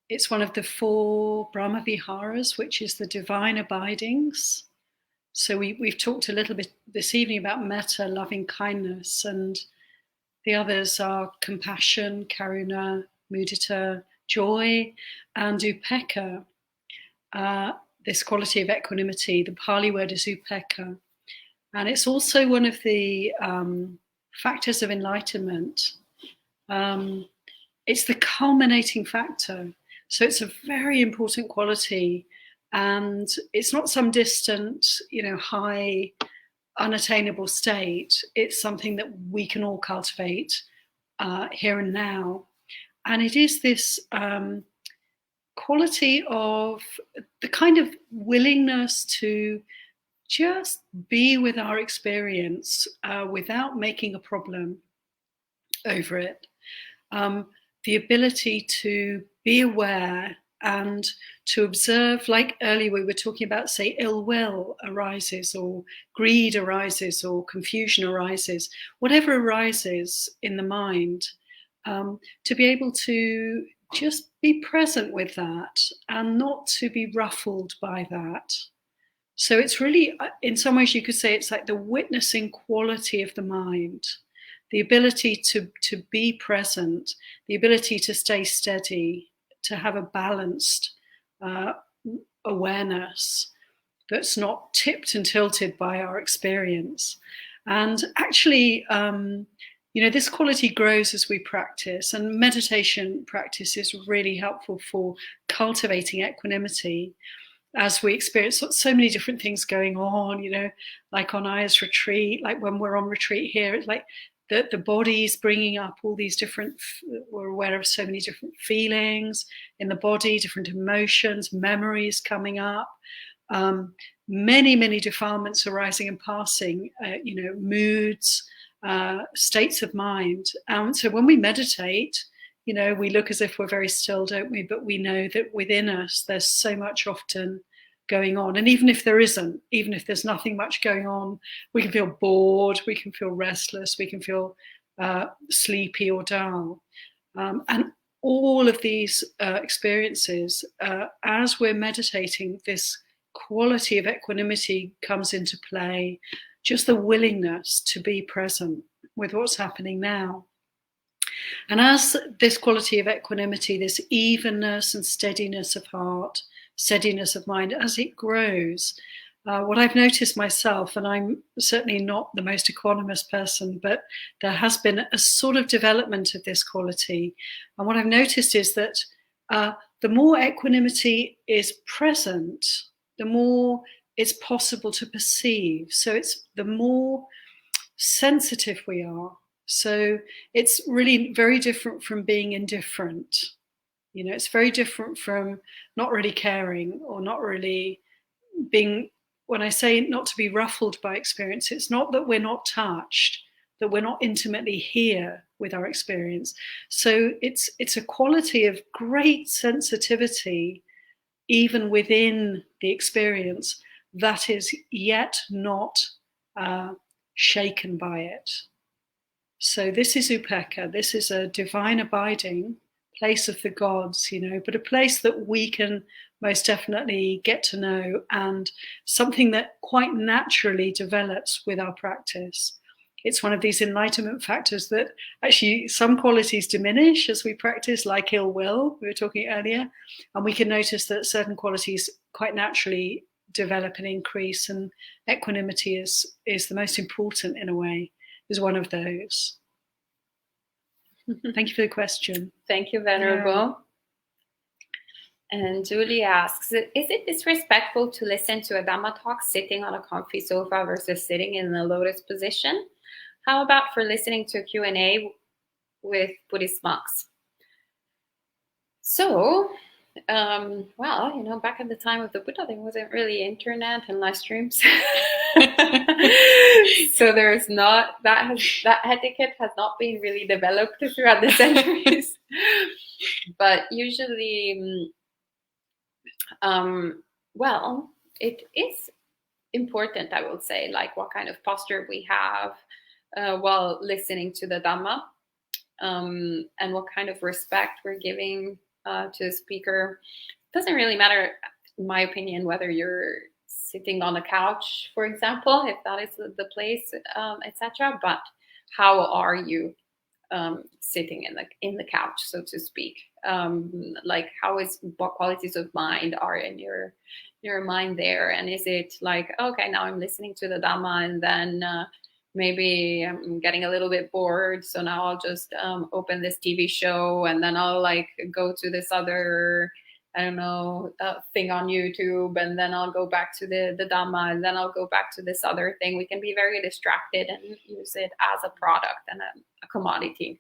it's one of the 4 Brahma Viharas, which is the divine abidings. So we've talked a little bit this evening about metta, loving kindness, and the others are compassion, karuna, mudita, joy, and upekkha. This quality of equanimity, the Pali word is upekkha. And it's also one of the factors of enlightenment. It's the culminating factor. So it's a very important quality. And it's not some distant, high, unattainable state. It's something that we can all cultivate here and now. And it is this quality of the kind of willingness to just be with our experience without making a problem over it. The ability to be aware and to observe, like earlier we were talking about, say, ill will arises, or greed arises, or confusion arises, whatever arises in the mind, to be able to just be present with that and not to be ruffled by that. So it's really, in some ways you could say it's like the witnessing quality of the mind, the ability to be present, the ability to stay steady, to have a balanced awareness that's not tipped and tilted by our experience. And actually, this quality grows as we practice, and meditation practice is really helpful for cultivating equanimity as we experience so many different things going on, like on Aya's retreat, like when we're on retreat here, it's like the body's bringing up all these different, we're aware of so many different feelings in the body, different emotions, memories coming up, many, many defilements arising and passing, moods, states of mind. So when we meditate, we look as if we're very still, don't we? But we know that within us, there's so much often going on. And even if there isn't, even if there's nothing much going on, we can feel bored, we can feel restless, we can feel sleepy or dull. And all of these experiences, as we're meditating, this quality of equanimity comes into play, just the willingness to be present with what's happening now. And as this quality of equanimity, this evenness and steadiness of heart, steadiness of mind, as it grows, what I've noticed myself, and I'm certainly not the most equanimous person, but there has been a sort of development of this quality. And what I've noticed is that the more equanimity is present, the more it's possible to perceive. So it's the more sensitive we are. So it's really very different from being indifferent. You know, it's very different from not really caring or not really being, when I say not to be ruffled by experience, it's not that we're not touched, that we're not intimately here with our experience. So it's a quality of great sensitivity, even within the experience, that is yet not shaken by it. So this is Upekkha. This is a divine abiding, place of the gods, you know, but a place that we can most definitely get to know, and something that quite naturally develops with our practice. It's one of these enlightenment factors that actually some qualities diminish as we practice, like ill will, we were talking earlier, and we can notice that certain qualities quite naturally develop and increase, and equanimity is the most important, in a way, is one of those. Thank you for the question. Thank you, Venerable. Yeah. And Julie asks, is it disrespectful to listen to a Dhamma talk sitting on a comfy sofa versus sitting in the lotus position? How about for listening to a Q&A with Buddhist monks? So, well, you know, back at the time of the Buddha, there wasn't really internet and live streams. So there's not, that etiquette has not been really developed throughout the centuries. But usually, well, it is important, I will say, like what kind of posture we have while listening to the Dhamma, and what kind of respect we're giving to the speaker. It doesn't really matter, in my opinion, whether you're sitting on a couch, for example, if that is the place, etc. But how are you sitting in the couch, so to speak? Like, what qualities of mind are in your mind there? And is it like, okay, now I'm listening to the Dhamma, and then maybe I'm getting a little bit bored, so now I'll just open this TV show, and then I'll like go to this other, I don't know, thing on YouTube, and then I'll go back to the Dhamma, and then I'll go back to this other thing. We can be very distracted and use it as a product and a commodity.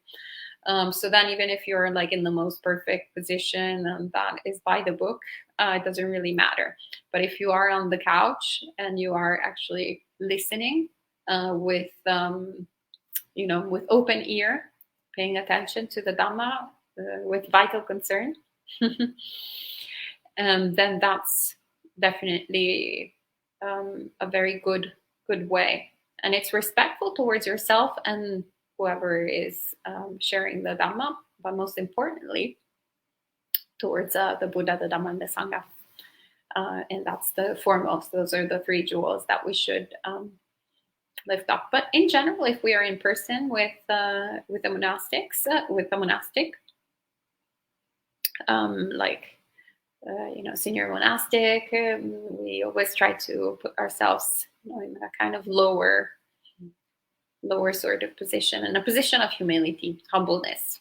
So then even if you're like in the most perfect position and that is by the book, it doesn't really matter. But if you are on the couch and you are actually listening with, you know, with open ear, paying attention to the Dhamma with vital concern, then that's definitely a very good way. And it's respectful towards yourself and whoever is sharing the Dhamma, but most importantly, towards the Buddha, the Dhamma, and the Sangha. And that's the foremost. Those are the three jewels that we should lift up. But in general, if we are in person with the monastics, with the monastic, like you know, senior monastic, we always try to put ourselves, you know, in a kind of lower sort of position, and a position of humility, humbleness.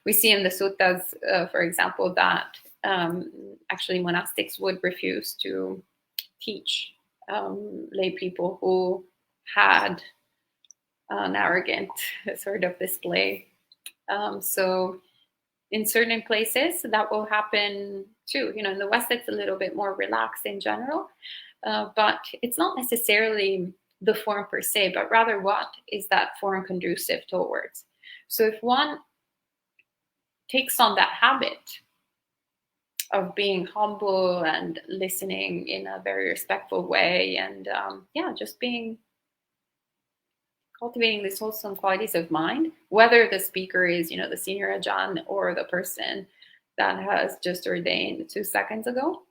We see in the suttas, for example, that actually monastics would refuse to teach lay people who had an arrogant sort of display. So in certain places that will happen too. You know, in the West, it's a little bit more relaxed in general, but it's not necessarily the form per se, but rather what is that form conducive towards. So if one takes on that habit of being humble and listening in a very respectful way, and just cultivating these wholesome qualities of mind, whether the speaker is, you know, the senior Ajahn or the person that has just ordained 2 seconds ago,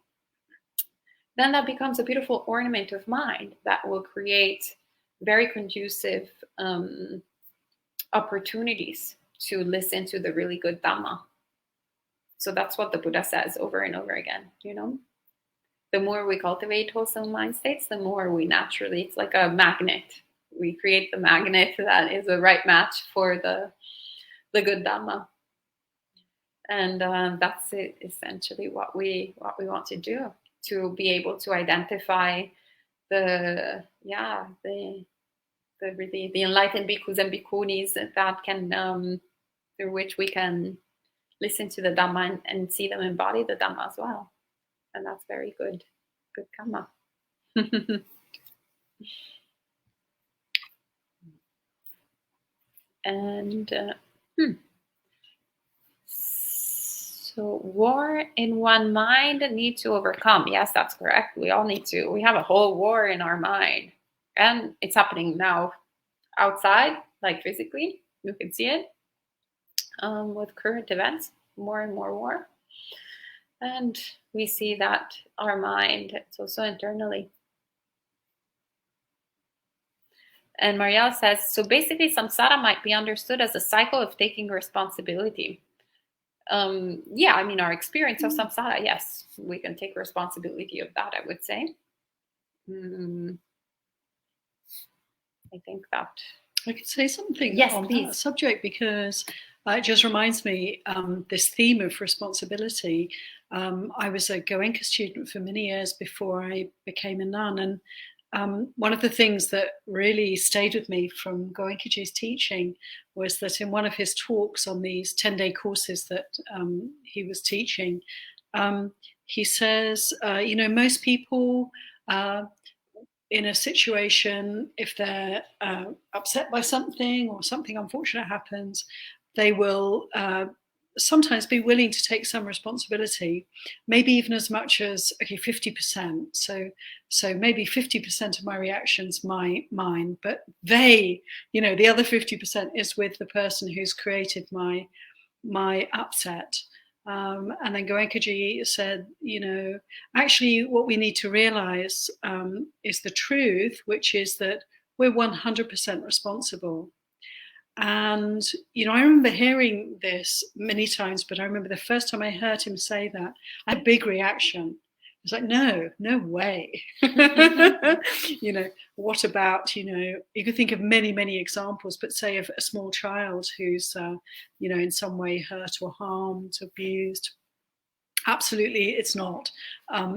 then that becomes a beautiful ornament of mind that will create very conducive opportunities to listen to the really good Dhamma. So that's what the Buddha says over and over again, you know. The more we cultivate wholesome mind states, the more we naturally, it's like a magnet. We create the magnet that is the right match for the good Dhamma. And that's it, essentially what we want to do, to be able to identify the really the enlightened bhikkhus and bhikkhunis that can through which we can listen to the Dhamma and see them embody the Dhamma as well. And that's very good karma. And so war in one mind need to overcome. Yes, that's correct. We all need to. We have a whole war in our mind. And it's happening now outside, like physically. You can see it with current events, more and more war. And we see that our mind, it's also internally. And Marielle says, so basically samsara might be understood as a cycle of taking responsibility. Yeah, I mean, our experience of samsara, yes, we can take responsibility of that, I would say. I think that I could say something yes, on please. that subject, because it just reminds me this theme of responsibility. I was a Goenka student for many years before I became a nun, and one of the things that really stayed with me from Goenkaji's teaching was that in one of his talks on these 10-day courses that he was teaching, he says, most people in a situation, if they're upset by something or something unfortunate happens, they will sometimes be willing to take some responsibility, maybe even as much as 50%. So maybe 50% of my reactions mine, but they, the other 50% is with the person who's created my upset. And then Goenkaji said, actually what we need to realize is the truth, which is that we're 100% responsible. And, I remember hearing this many times, but I remember the first time I heard him say that, I had a big reaction. It's like, no way. What about, you could think of many, many examples, but say of a small child who's, in some way hurt or harmed, abused. Absolutely, it's not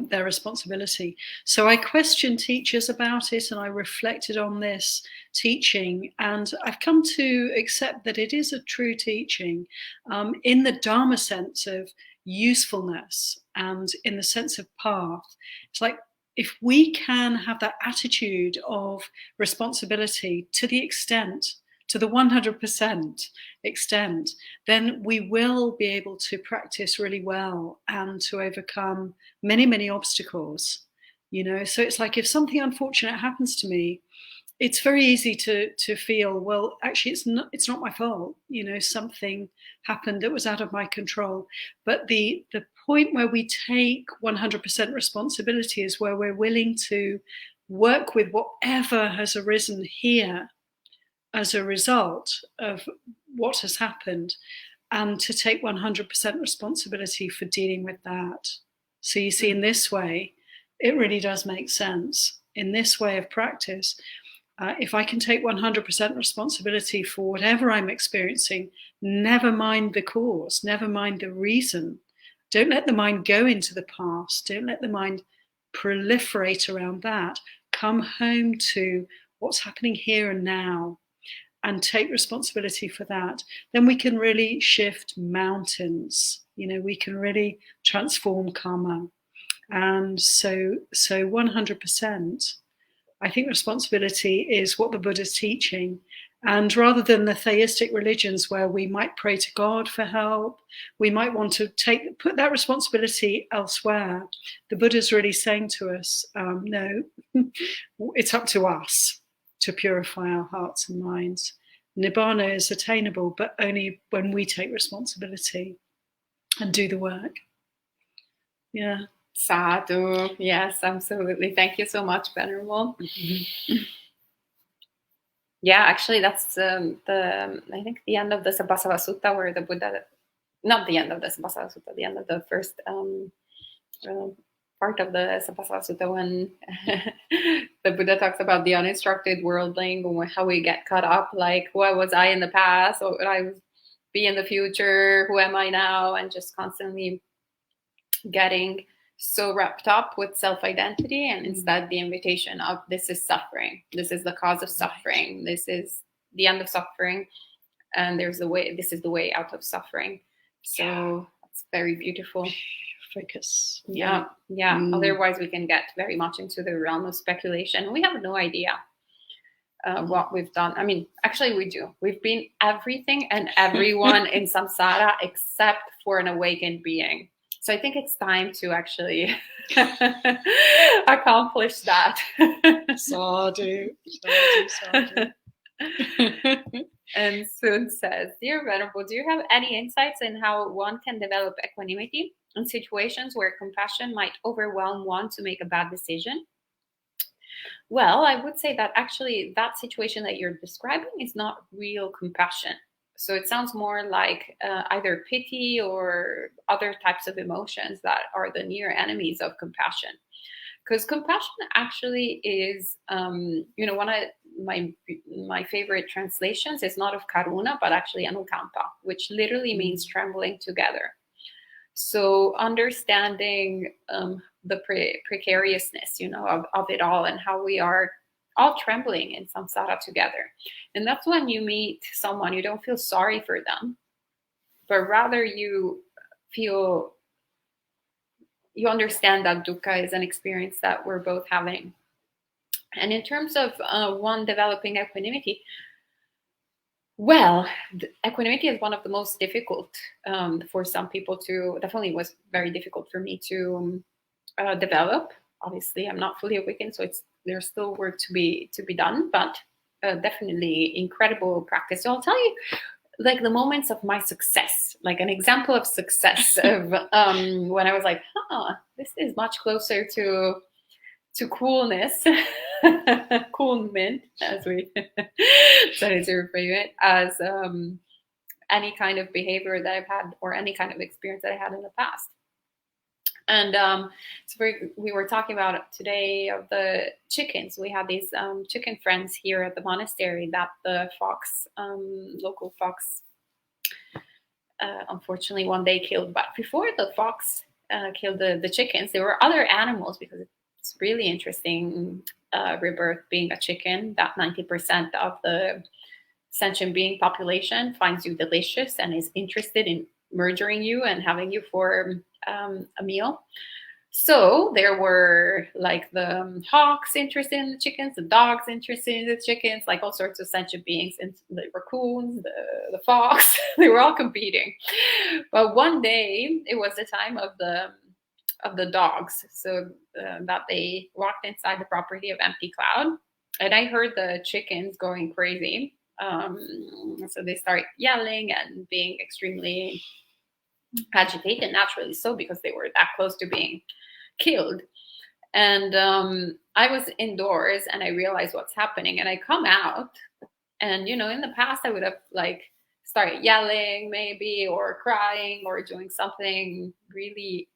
their responsibility. So I questioned teachers about it, and I reflected on this teaching, and I've come to accept that it is a true teaching in the Dharma sense of usefulness and in the sense of path. It's like, if we can have that attitude of responsibility to the 100% extent, then we will be able to practice really well and to overcome many, many obstacles. So it's like, if something unfortunate happens to me, it's very easy to feel, well, actually it's not my fault. Something happened that was out of my control. But the point where we take 100% responsibility is where we're willing to work with whatever has arisen here as a result of what has happened, and to take 100% responsibility for dealing with that. So you see, in this way, it really does make sense. In this way of practice, if I can take 100% responsibility for whatever I'm experiencing, never mind the cause, never mind the reason. Don't let the mind go into the past. Don't let the mind proliferate around that. Come home to what's happening here and now, and take responsibility for that. Then we can really shift mountains. We can really transform karma. And so 100%, I think responsibility is what the Buddha's teaching. And rather than the theistic religions where we might pray to God for help, we might want to put that responsibility elsewhere. The Buddha's really saying to us, no, it's up to us to purify our hearts and minds. Nibbana is attainable, but only when we take responsibility and do the work. Yeah. Sadhu. Yes, absolutely. Thank you so much, Venerable. Yeah, actually, that's I think the end of the Sabbasava Sutta, where the Buddha, not the end of the Sabbasava Sutta, the end of the first part of the Sabbasava Sutta, when the Buddha talks about the uninstructed worldling, how we get caught up, like, what was I in the past, or be in the future, who am I now, and just constantly getting so wrapped up with self-identity, and instead the invitation of this is suffering, this is the cause of suffering, this is the end of suffering, and there's a way, this is the way out of suffering. So it's very beautiful. Focus. Yeah. Otherwise we can get very much into the realm of speculation. We have no idea what we've done. I mean, actually we do. We've been everything and everyone in samsara except for an awakened being. So I think it's time to actually accomplish that. Sadhu. And Sun says, Dear Venerable, do you have any insights in how one can develop equanimity in situations where compassion might overwhelm one to make a bad decision? Well, I would say that actually that situation that you're describing is not real compassion. So it sounds more like either pity or other types of emotions that are the near enemies of compassion. Because compassion actually is, one of my favorite translations is not of karuna, but actually anukampa, which literally means trembling together. So understanding the precariousness, of it all, and how we are all trembling in samsara together. And that's when you meet someone, you don't feel sorry for them, but rather you understand that dukkha is an experience that we're both having. And in terms of one developing equanimity, well, equanimity is one of the most difficult for some people to, definitely was very difficult for me to develop. Obviously, I'm not fully awakened, so there's still work to be done, but definitely incredible practice. So I'll tell you, like, the moments of my success, like an example of success of when I was like, this is much closer to coolness, coolment, as we started to reframe it, as any kind of behavior that I've had or any kind of experience that I had in the past. And we were talking about today of the chickens. We had these chicken friends here at the monastery that the fox, local fox, unfortunately one day killed. But before the fox killed the chickens, there were other animals, because it's really interesting rebirth being a chicken, that 90% of the sentient being population finds you delicious and is interested in murdering you and having you for a meal. So there were like the hawks interested in the chickens, the dogs interested in the chickens, like all sorts of sentient beings, and the raccoons, the fox, they were all competing. But one day it was the time of the dogs, so that they walked inside the property of Empty Cloud, and I heard the chickens going crazy. So they start yelling and being extremely agitated, naturally so, because they were that close to being killed. And I was indoors and I realized what's happening, and I come out, and in the past I would have like started yelling maybe, or crying, or doing something really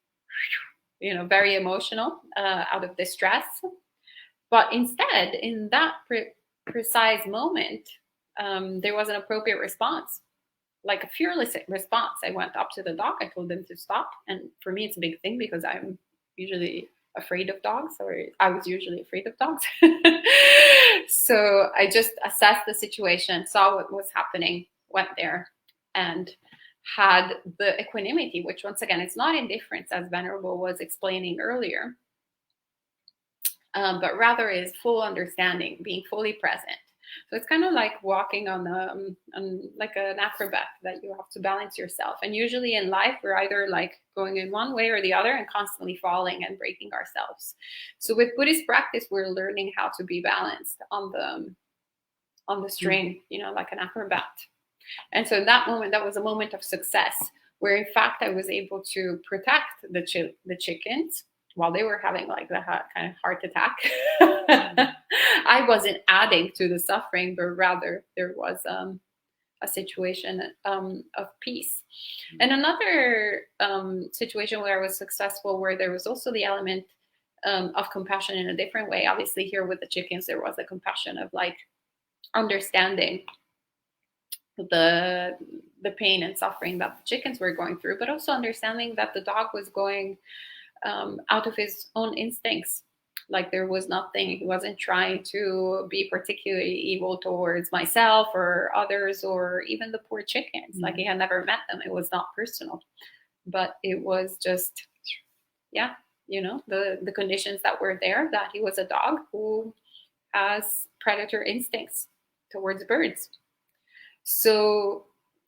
very emotional out of distress. But instead, in that precise moment, there was an appropriate response, like a fearless response. I went up to the dog, I told them to stop. And for me, it's a big thing because I'm usually afraid of dogs, or I was usually afraid of dogs. So I just assessed the situation, saw what was happening, went there, and had the equanimity, which once again, it's not indifference, as Venerable was explaining earlier, but rather is full understanding, being fully present. So it's kind of like walking on like an acrobat, that you have to balance yourself. And usually in life, we're either like going in one way or the other and constantly falling and breaking ourselves. So with Buddhist practice, we're learning how to be balanced on the string, like an acrobat. And so in that moment, that was a moment of success, where in fact I was able to protect the chickens while they were having like the kind of heart attack. I wasn't adding to the suffering, but rather there was a situation of peace. And another situation where I was successful, where there was also the element of compassion in a different way. Obviously here with the chickens, there was a compassion of like understanding the pain and suffering that the chickens were going through, but also understanding that the dog was going out of his own instincts. Like there was nothing, he wasn't trying to be particularly evil towards myself or others or even the poor chickens. Like he had never met them. It was not personal, but it was just, yeah, you know, the conditions that were there, that he was a dog who has predator instincts towards birds. So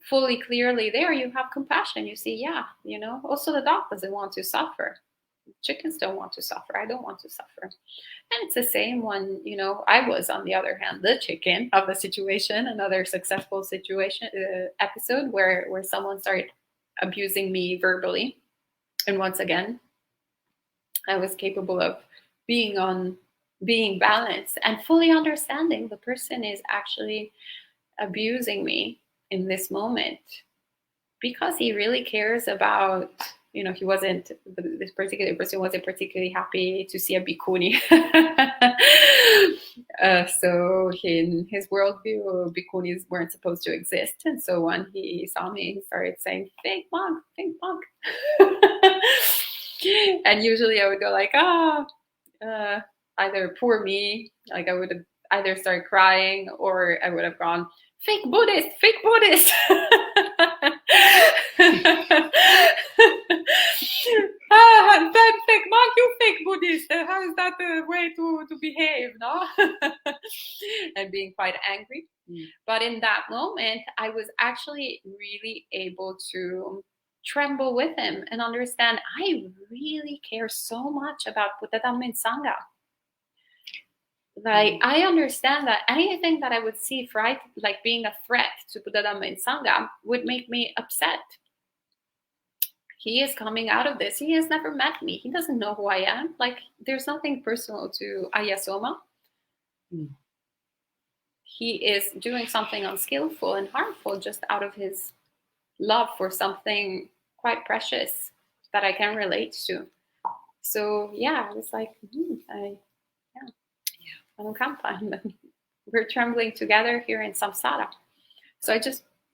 fully clearly there you have compassion. You see, yeah, you know, also the dog doesn't want to suffer. Chickens don't want to suffer. I don't want to suffer. And it's the same when, you know, I was, on the other hand, the chicken of the situation. Another successful situation episode where someone started abusing me verbally. And once again, I was capable of being balanced and fully understanding the person is actually abusing me in this moment because he really cares about, you know, this particular person wasn't particularly happy to see a bhikkhuni. So in his worldview, bhikkhunis weren't supposed to exist. And so when he saw me, he started saying, "Fake monk, fake monk." And usually I would go like, either poor me, like I would have either started crying or I would have gone, "Fake Buddhist, fake Buddhist." That fake monk, you fake Buddhist. How is that the way to behave, no? And being quite angry. But in that moment, I was actually really able to tremble with him and understand I really care so much about Buddha, Dhamma, and Sangha. Like I understand that anything that I would see like being a threat to Buddha, Dhamma, and Sangha would make me upset. He is coming out of this. He has never met me. He doesn't know who I am. Like there's nothing personal to Ayasoma. He is doing something unskillful and harmful just out of his love for something quite precious that I can relate to. So yeah, I was like, we're trembling together here in samsara. So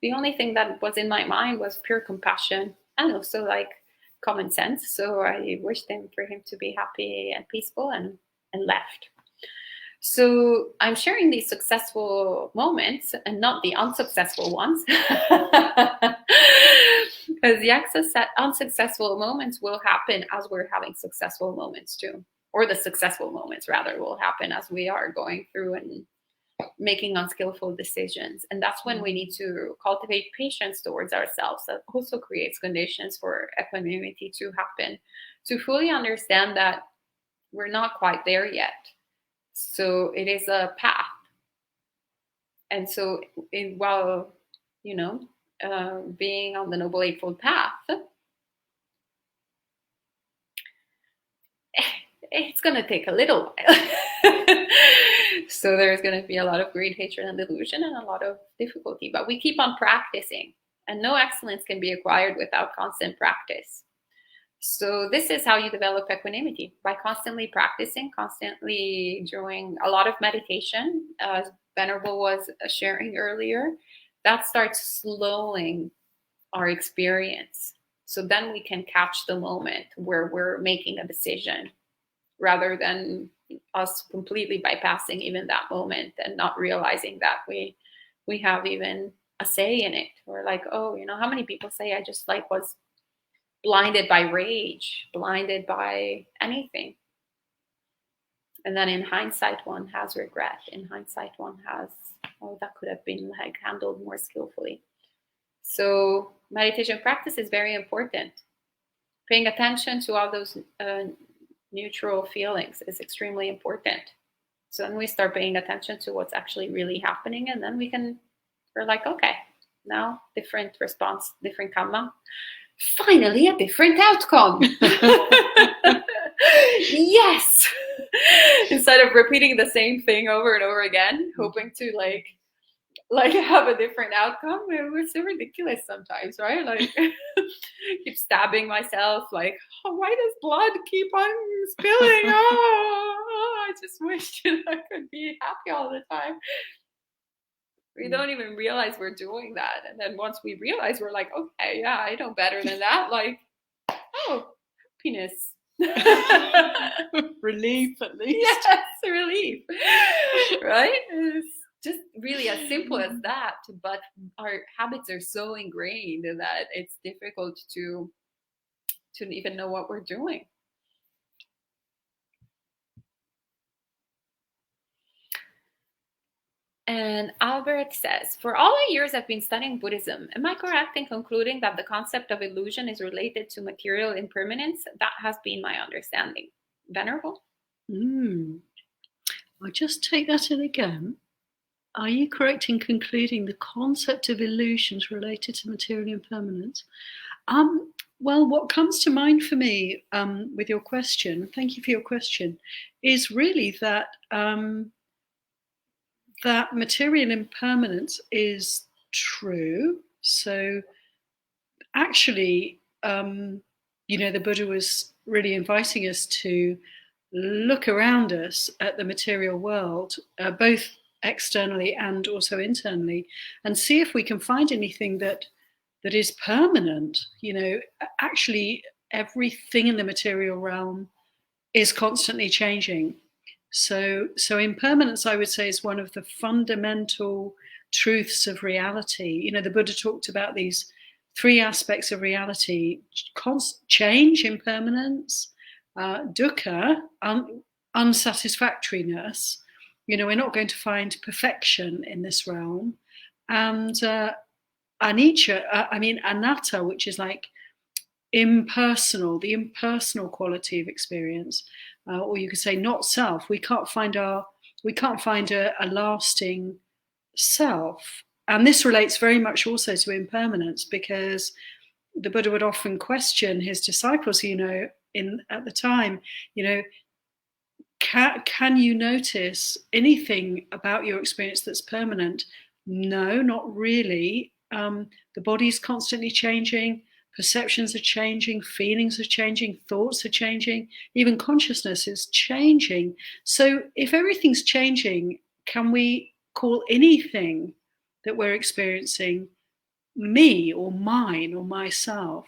the only thing that was in my mind was pure compassion and also like common sense. So I wished for him to be happy and peaceful and left. So I'm sharing these successful moments and not the unsuccessful ones. Because the unsuccessful moments will happen as we're having successful moments too. Or the successful moments rather will happen as we are going through and making unskillful decisions. And that's when we need to cultivate patience towards ourselves. That also creates conditions for equanimity to happen, to fully understand that we're not quite there yet. So it is a path. And so while, you know, being on the Noble Eightfold Path, it's going to take a little while. So there's going to be a lot of greed, hatred, and delusion and a lot of difficulty. But we keep on practicing. And no excellence can be acquired without constant practice. So this is how you develop equanimity, by constantly practicing, constantly doing a lot of meditation. As Venerable was sharing earlier, that starts slowing our experience. So then we can catch the moment where we're making a decision rather than us completely bypassing even that moment and not realizing that we have even a say in it. Or like, oh, you know, how many people say I just like was blinded by rage, blinded by anything. And then in hindsight, one has regret. In hindsight, one has, oh, that could have been like handled more skillfully. So meditation practice is very important. Paying attention to all those neutral feelings is extremely important. So then we start paying attention to what's actually really happening. And then we're like, okay, now different response, different karma. Finally, a different outcome. Yes. Instead of repeating the same thing over and over again, hoping to like have a different outcome. It was so ridiculous sometimes, right? Like keep stabbing myself, like, oh, why does blood keep on spilling? Oh, I just wish I could be happy all the time. We don't even realize we're doing that. And then once we realize, we're like, okay, yeah, I know better than that. Like, oh, happiness. Relief, at least. Yes, relief. Right? It's just really as simple as that. But our habits are so ingrained that it's difficult to even know what we're doing. And Albert says, for all the years I've been studying Buddhism, am I correct in concluding that the concept of illusion is related to material impermanence? That has been my understanding. Venerable? I'll just take that in again. Are you correct in concluding the concept of illusions related to material impermanence? Well, what comes to mind for me with your question, thank you for your question, is really that that material impermanence is true. So actually, the Buddha was really inviting us to look around us at the material world, both externally and also internally, and see if we can find anything that is permanent. Actually, everything in the material realm is constantly changing. So impermanence, I would say, is one of the fundamental truths of reality. The Buddha talked about these 3 aspects of reality: change, impermanence, dukkha, unsatisfactoriness. We're not going to find perfection in this realm, and anicca, anatta, which is like impersonal, the impersonal quality of experience, or you could say not self. We can't find a lasting self, and this relates very much also to impermanence, because the Buddha would often question his disciples, at the time, can you notice anything about your experience that's permanent? No, not really. The body's constantly changing, perceptions are changing, feelings are changing, thoughts are changing, even consciousness is changing. So if everything's changing, can we call anything that we're experiencing me or mine or myself?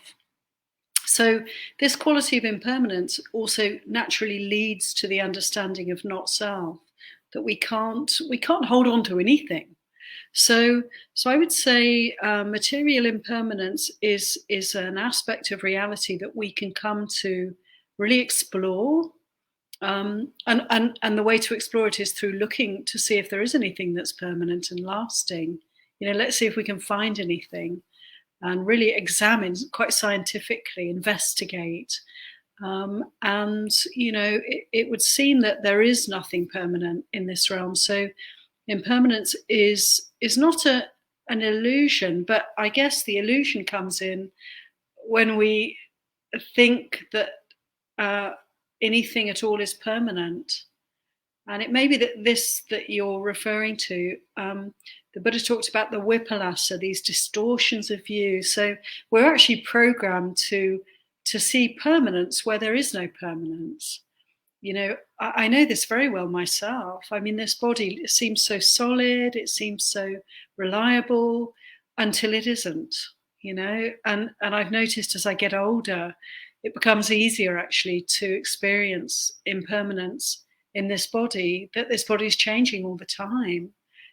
So this quality of impermanence also naturally leads to the understanding of not self, that we can't hold on to anything. So I would say material impermanence is an aspect of reality that we can come to really explore, and the way to explore it is through looking to see if there is anything that's permanent and lasting. Let's see if we can find anything, and really examine quite scientifically, investigate. And it would seem that there is nothing permanent in this realm. So impermanence is not an illusion, but I guess the illusion comes in when we think that anything at all is permanent. And it may be that you're referring to, the Buddha talked about the vipallasa, these distortions of view. So we're actually programmed to see permanence where there is no permanence. I know this very well myself. This body, it seems so solid, it seems so reliable until it isn't, and I've noticed as I get older, it becomes easier actually to experience impermanence in this body, that this body is changing all the time.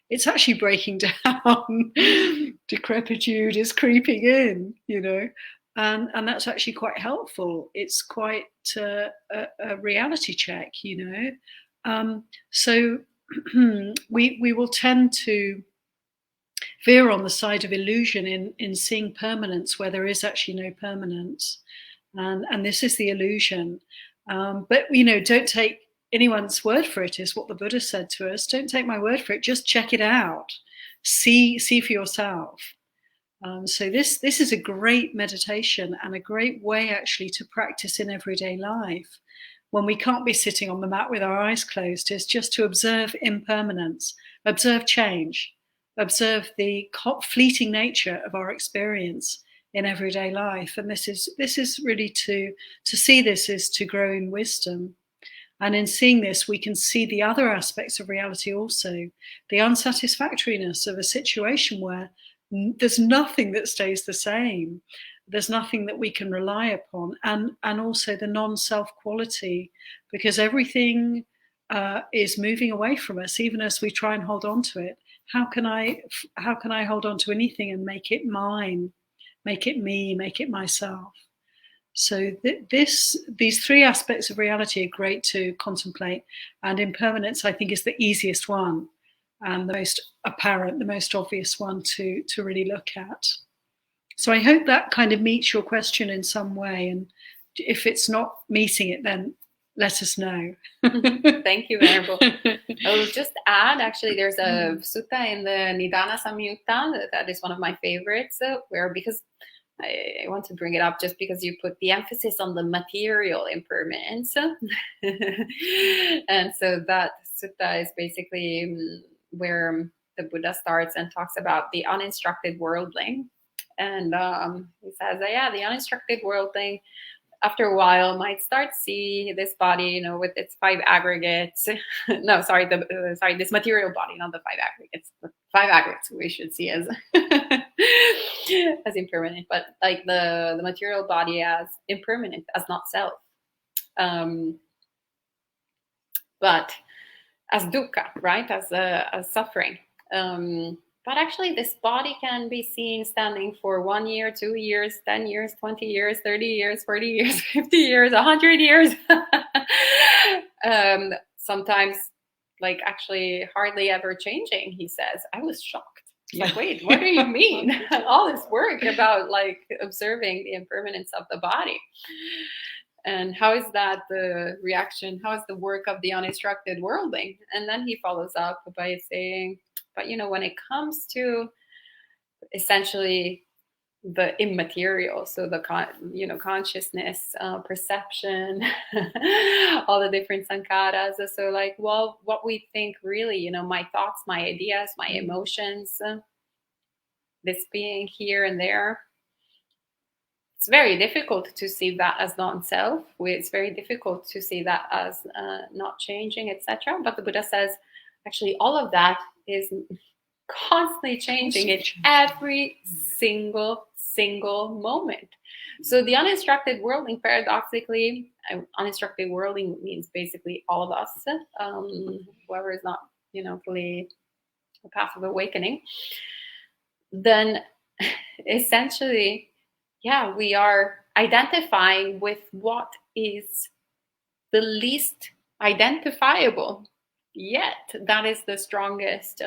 It's actually breaking down. Decrepitude is creeping in, and that's actually quite helpful. It's quite a reality check, So we will tend to veer on the side of illusion in seeing permanence where there is actually no permanence, and this is the illusion. But don't take anyone's word for it, is what the Buddha said to us. Don't take my word for it. Just check it out. See for yourself. So this is a great meditation and a great way actually to practice in everyday life when we can't be sitting on the mat with our eyes closed, is just to observe impermanence, observe change, observe the fleeting nature of our experience in everyday life. And this is really to see this is to grow in wisdom. And in seeing this, we can see the other aspects of reality also, the unsatisfactoriness of a situation where there's nothing that stays the same. There's nothing that we can rely upon, and also the non-self quality, because everything is moving away from us, even as we try and hold on to it. How can I hold on to anything and make it mine, make it me, make it myself? So these three aspects of reality are great to contemplate, and impermanence, I think, is the easiest one and the most apparent, the most obvious one to really look at. So I hope that kind of meets your question in some way, and if it's not meeting it, then let us know. Thank you, Venerable. I'll just add, actually, there's a sutta in the Nidana Samyutta that is one of my favorites, where, because I want to bring it up just because you put the emphasis on the material impermanence. And so that sutta is basically where the Buddha starts and talks about the uninstructed worldling. And he says, the uninstructed worldling, after a while, might start see this body, with its 5 aggregates. No, sorry, this material body, not the 5 aggregates. The 5 aggregates we should see as as impermanent, but like the material body as impermanent, as not self, but as dukkha, right? As suffering. But actually, this body can be seen standing for 1 year, 2 years, 10 years, 20 years, 30 years, 40 years, 50 years, 100 years. Sometimes, like, actually hardly ever changing, he says. I was shocked. Like, wait, what do you mean? All this work about, like, observing the impermanence of the body. And how is that the reaction? How is the work of the uninstructed worldling? And then he follows up by saying, but when it comes to essentially the immaterial, so the consciousness, perception, all the different sankharas. So, like, well, what we think really, my thoughts, my ideas, my emotions, this being here and there. It's very difficult to see that as non-self. It's very difficult to see that as not changing, etc. But the Buddha says, actually, all of that is constantly changing in every single moment. So the uninstructed worldling, paradoxically, uninstructed worldling means basically all of us, whoever is not, fully a path of awakening, then essentially, we are identifying with what is the least identifiable, yet that is the strongest,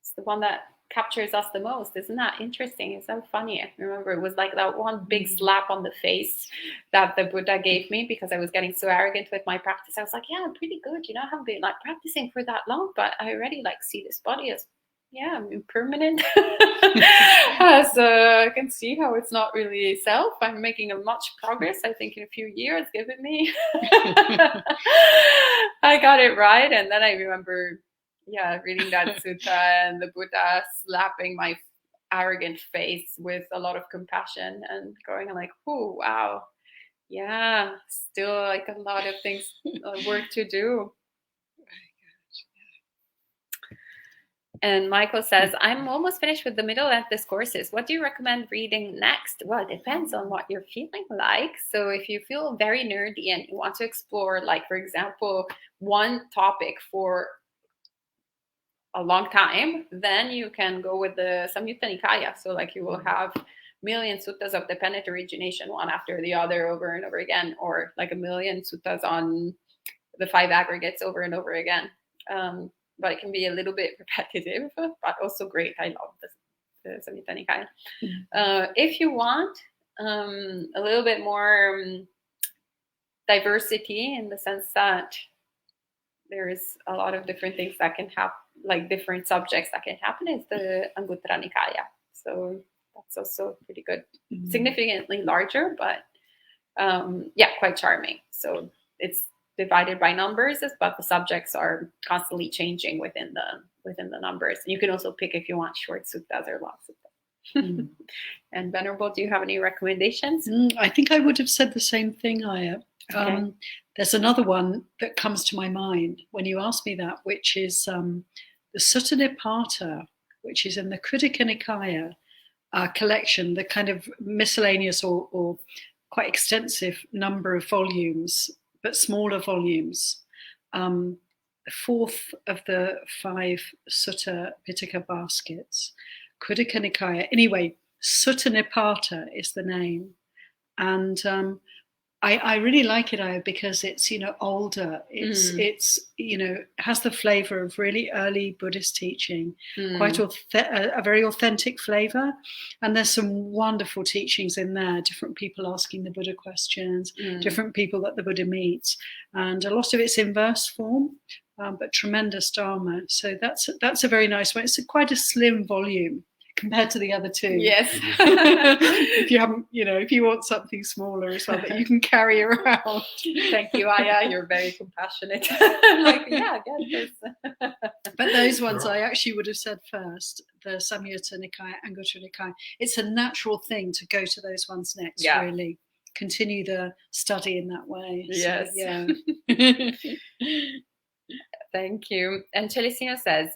it's the one that captures us the most. Isn't that interesting? It's so funny. I remember it was like that one big slap on the face that the Buddha gave me because I was getting so arrogant with my practice. I was like, I'm pretty good, I haven't been like practicing for that long, but I already like see this body as impermanent. As I can see how it's not really self. I'm making a much progress, I think, in a few years, given me. I got it right. And then I remember reading that sutta and the Buddha slapping my arrogant face with a lot of compassion and going like, oh wow, still like a lot of things, work to do. And Michael says, I'm almost finished with the middle length discourses. What do you recommend reading next? Well, it depends on what you're feeling like. So if you feel very nerdy and you want to explore, like, for example, one topic for a long time, then you can go with the Samyutta Nikaya. So, like, you will have million suttas of dependent origination, one after the other, over and over again, or like a million suttas on the 5 aggregates over and over again. But it can be a little bit repetitive, but also great. I love the Samyutta Nikaya. If you want a little bit more diversity, in the sense that there's a lot of different things that can happen, like different subjects that can happen, is the Anguttara Nikaya. So that's also pretty good. Significantly larger, but quite charming. So it's divided by numbers, but the subjects are constantly changing within the numbers. And you can also pick if you want short suttas or long suttas. Mm. And Venerable, do you have any recommendations? I think I would have said the same thing, Aya. Okay. There's another one that comes to my mind when you ask me that, which is the Sutta Nipata, which is in the Khuddaka Nikaya collection, the kind of miscellaneous or quite extensive number of volumes, but smaller volumes. The fourth of the 5 Sutta Pitaka baskets, Khuddaka Nikaya. Anyway, Sutta Nipata is the name. And I really like it, because it's, older. It's has the flavor of really early Buddhist teaching, quite a very authentic flavor. And there's some wonderful teachings in there, different people asking the Buddha questions, different people that the Buddha meets. And a lot of it's in verse form, but tremendous Dharma. So that's a very nice one. It's quite a slim volume compared to the other two. Yes. If you want something smaller as well that you can carry around. Thank you, Aya. You're very compassionate. Like, yeah, get this. But those ones I actually would have said first, the Samyutta Nikaya, Anguttara Nikaya. It's a natural thing to go to those ones next, really. Continue the study in that way. Yes. So, yeah. Thank you. And Celestino says,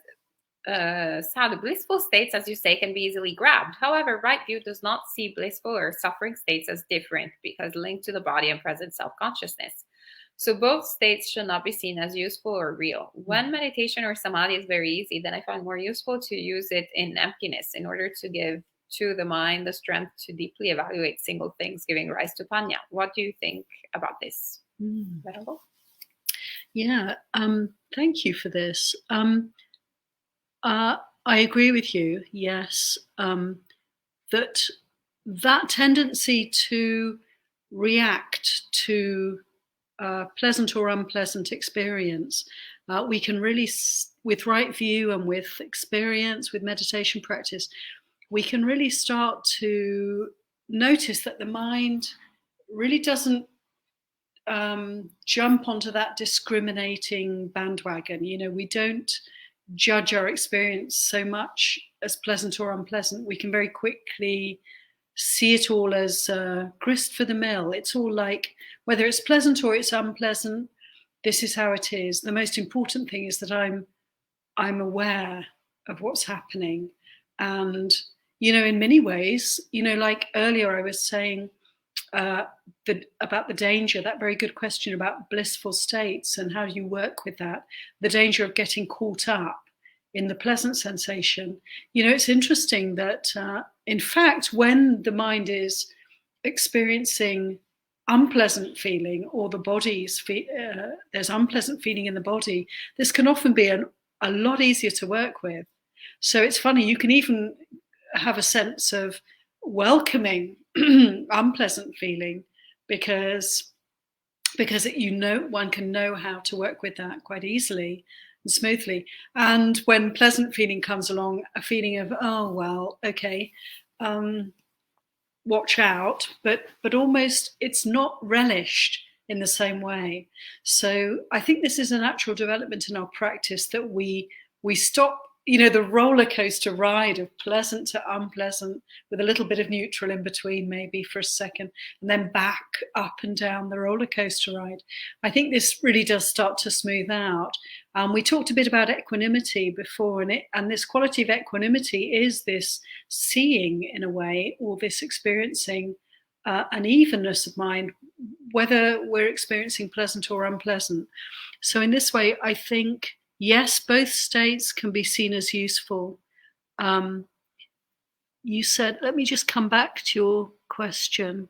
Sadhu, blissful states, as you say, can be easily grabbed. However, right view does not see blissful or suffering states as different because linked to the body and present self-consciousness. So both states should not be seen as useful or real. When meditation or samadhi is very easy, then I find more useful to use it in emptiness in order to give to the mind the strength to deeply evaluate single things, giving rise to panya. What do you think about this? Venerable? Yeah, thank you for this. I agree with you, yes, that tendency to react to pleasant or unpleasant experience, we can really, with right view and with experience, with meditation practice, we can really start to notice that the mind really doesn't jump onto that discriminating bandwagon. We don't judge our experience so much as pleasant or unpleasant. We can very quickly see it all as grist for the mill. It's all like, whether it's pleasant or it's unpleasant, this is how it is. The most important thing is that I'm aware of what's happening. And, in many ways, like earlier I was saying about the danger, that very good question about blissful states and how do you work with that, the danger of getting caught up in the pleasant sensation. It's interesting that, in fact, when the mind is experiencing unpleasant feeling, or the body's there's unpleasant feeling in the body, this can often be a lot easier to work with. So it's funny, you can even have a sense of welcoming unpleasant feeling because one can know how to work with that quite easily and smoothly. And when pleasant feeling comes along, a feeling of, oh well, okay, watch out, but almost it's not relished in the same way. So I think this is a natural development in our practice, that we stop, the roller coaster ride of pleasant to unpleasant with a little bit of neutral in between, maybe for a second, and then back up and down the roller coaster ride. I think this really does start to smooth out. We talked a bit about equanimity before, and this quality of equanimity is this seeing, in a way, or this experiencing an evenness of mind, whether we're experiencing pleasant or unpleasant. So in this way, I think, yes, both states can be seen as useful. You said, let me just come back to your question.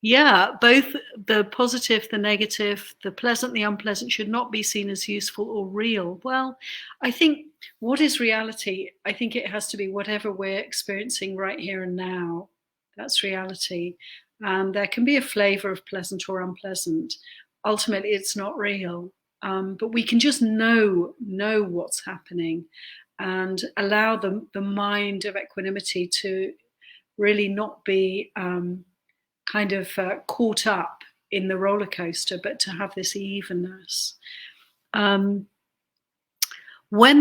Yeah, both the positive, the negative, the pleasant, the unpleasant should not be seen as useful or real. Well, I think, what is reality? I think it has to be whatever we're experiencing right here and now. That's reality. And there can be a flavor of pleasant or unpleasant. Ultimately, it's not real. But we can just know what's happening and allow the mind of equanimity to really not be caught up in the roller coaster, but to have this evenness. When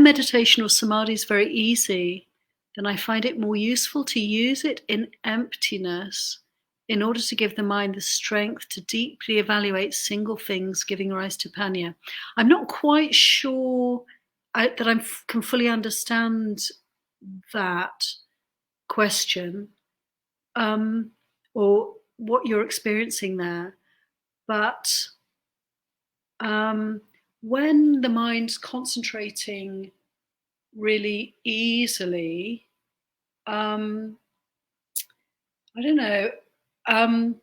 meditation or samadhi is very easy, then I find it more useful to use it in emptiness in order to give the mind the strength to deeply evaluate single things giving rise to panya. I'm not quite sure that I can fully understand that question or what you're experiencing there. But when the mind's concentrating really easily, I don't know, I'm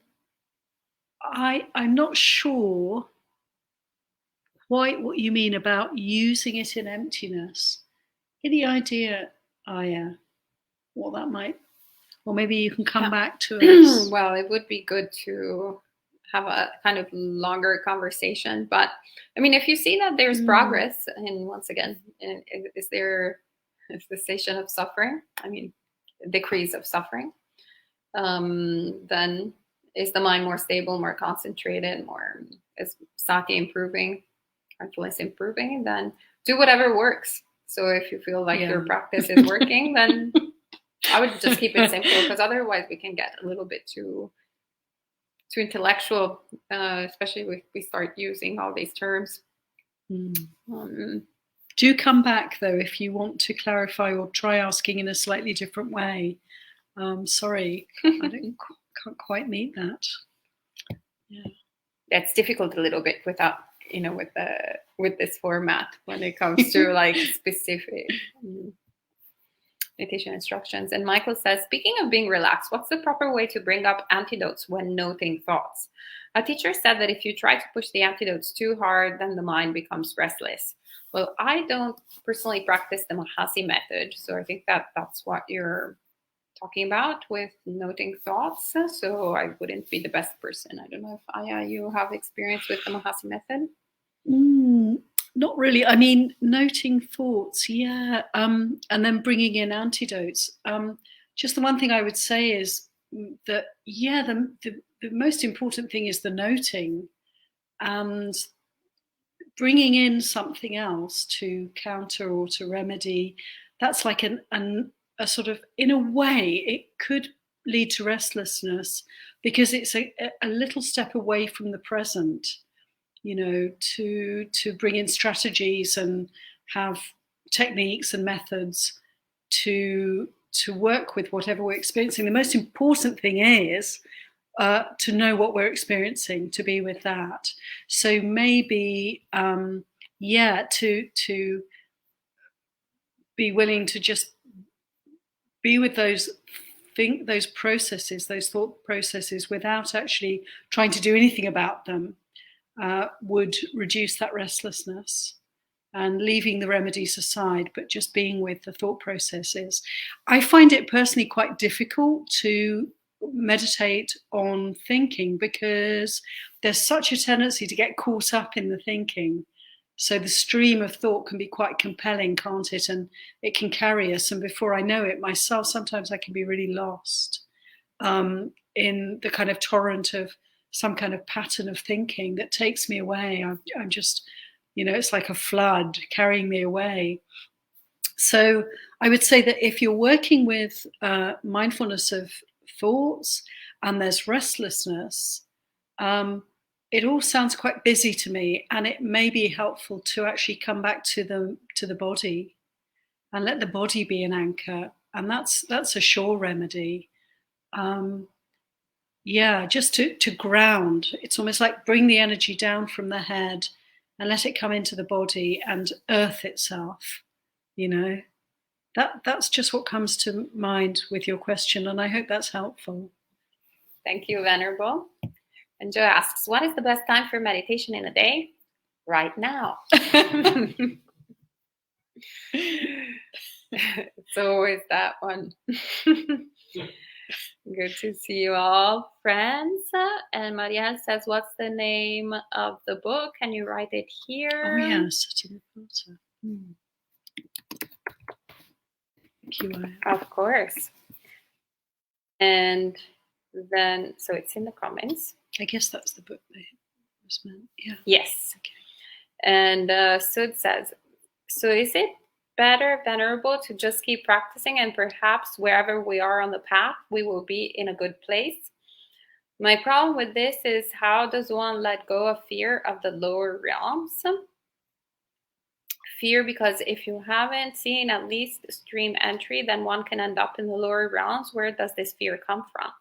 not sure quite what you mean about using it in emptiness. Any idea, Aya, what that might, or maybe you can come back to us. Well, it would be good to have a kind of longer conversation, but I mean, if you see that there's progress, and once again, is there a cessation of suffering? I mean, decrease of suffering. Then is the mind more stable, more concentrated, is sati improving, mindfulness improving? Then do whatever works. So if you feel like your practice is working, then I would just keep it simple, because otherwise we can get a little bit too intellectual, especially if we start using all these terms. Do come back though if you want to clarify or try asking in a slightly different way. Sorry, I can't quite meet that. Yeah, that's difficult a little bit without, with this format when it comes to like specific meditation instructions. And Michael says, speaking of being relaxed, what's the proper way to bring up antidotes when noting thoughts? A teacher said that if you try to push the antidotes too hard, then the mind becomes restless. Well, I don't personally practice the Mahasi method, so I think that's what you're talking about with noting thoughts. So I wouldn't be the best person. I don't know if Aya, you have experience with the Mahasi method? Not really. I mean, noting thoughts, yeah, and then bringing in antidotes. Just the one thing I would say is that, the most important thing is the noting, and bringing in something else to counter or to remedy. That's like a sort of, in a way, it could lead to restlessness because it's a little step away from the present. To bring in strategies and have techniques and methods to work with whatever we're experiencing. The most important thing is to know what we're experiencing, to be with that. So maybe, to be willing to just be with those processes, those thought processes, without actually trying to do anything about them. Would reduce that restlessness, and leaving the remedies aside, but just being with the thought processes. I find it personally quite difficult to meditate on thinking because there's such a tendency to get caught up in the thinking. So the stream of thought can be quite compelling, can't it? And it can carry us. And before I know it myself, sometimes I can be really lost in the kind of torrent of some kind of pattern of thinking that takes me away. I'm just, it's like a flood carrying me away. So I would say that if you're working with mindfulness of thoughts and there's restlessness, it all sounds quite busy to me, and it may be helpful to actually come back to the body and let the body be an anchor, and that's a sure remedy. Just to ground. It's almost like bring the energy down from the head and let it come into the body and earth itself. That's just what comes to mind with your question, and I hope that's helpful. Thank you, Venerable. And Joe asks, what is the best time for meditation in a day? Right now. It's always that one. Good to see you all, friends. And Maria says, what's the name of the book? Can you write it here? Oh, yes. Thank you, Aya. Of course. And then, so it's in the comments. I guess that's the book that was meant. Yeah. Yes. Okay. And Sud says, so is it better, venerable, to just keep practicing, and perhaps wherever we are on the path, we will be in a good place. My problem with this is, how does one let go of fear of the lower realms? Fear, because if you haven't seen at least stream entry, then one can end up in the lower realms. Where does this fear come from?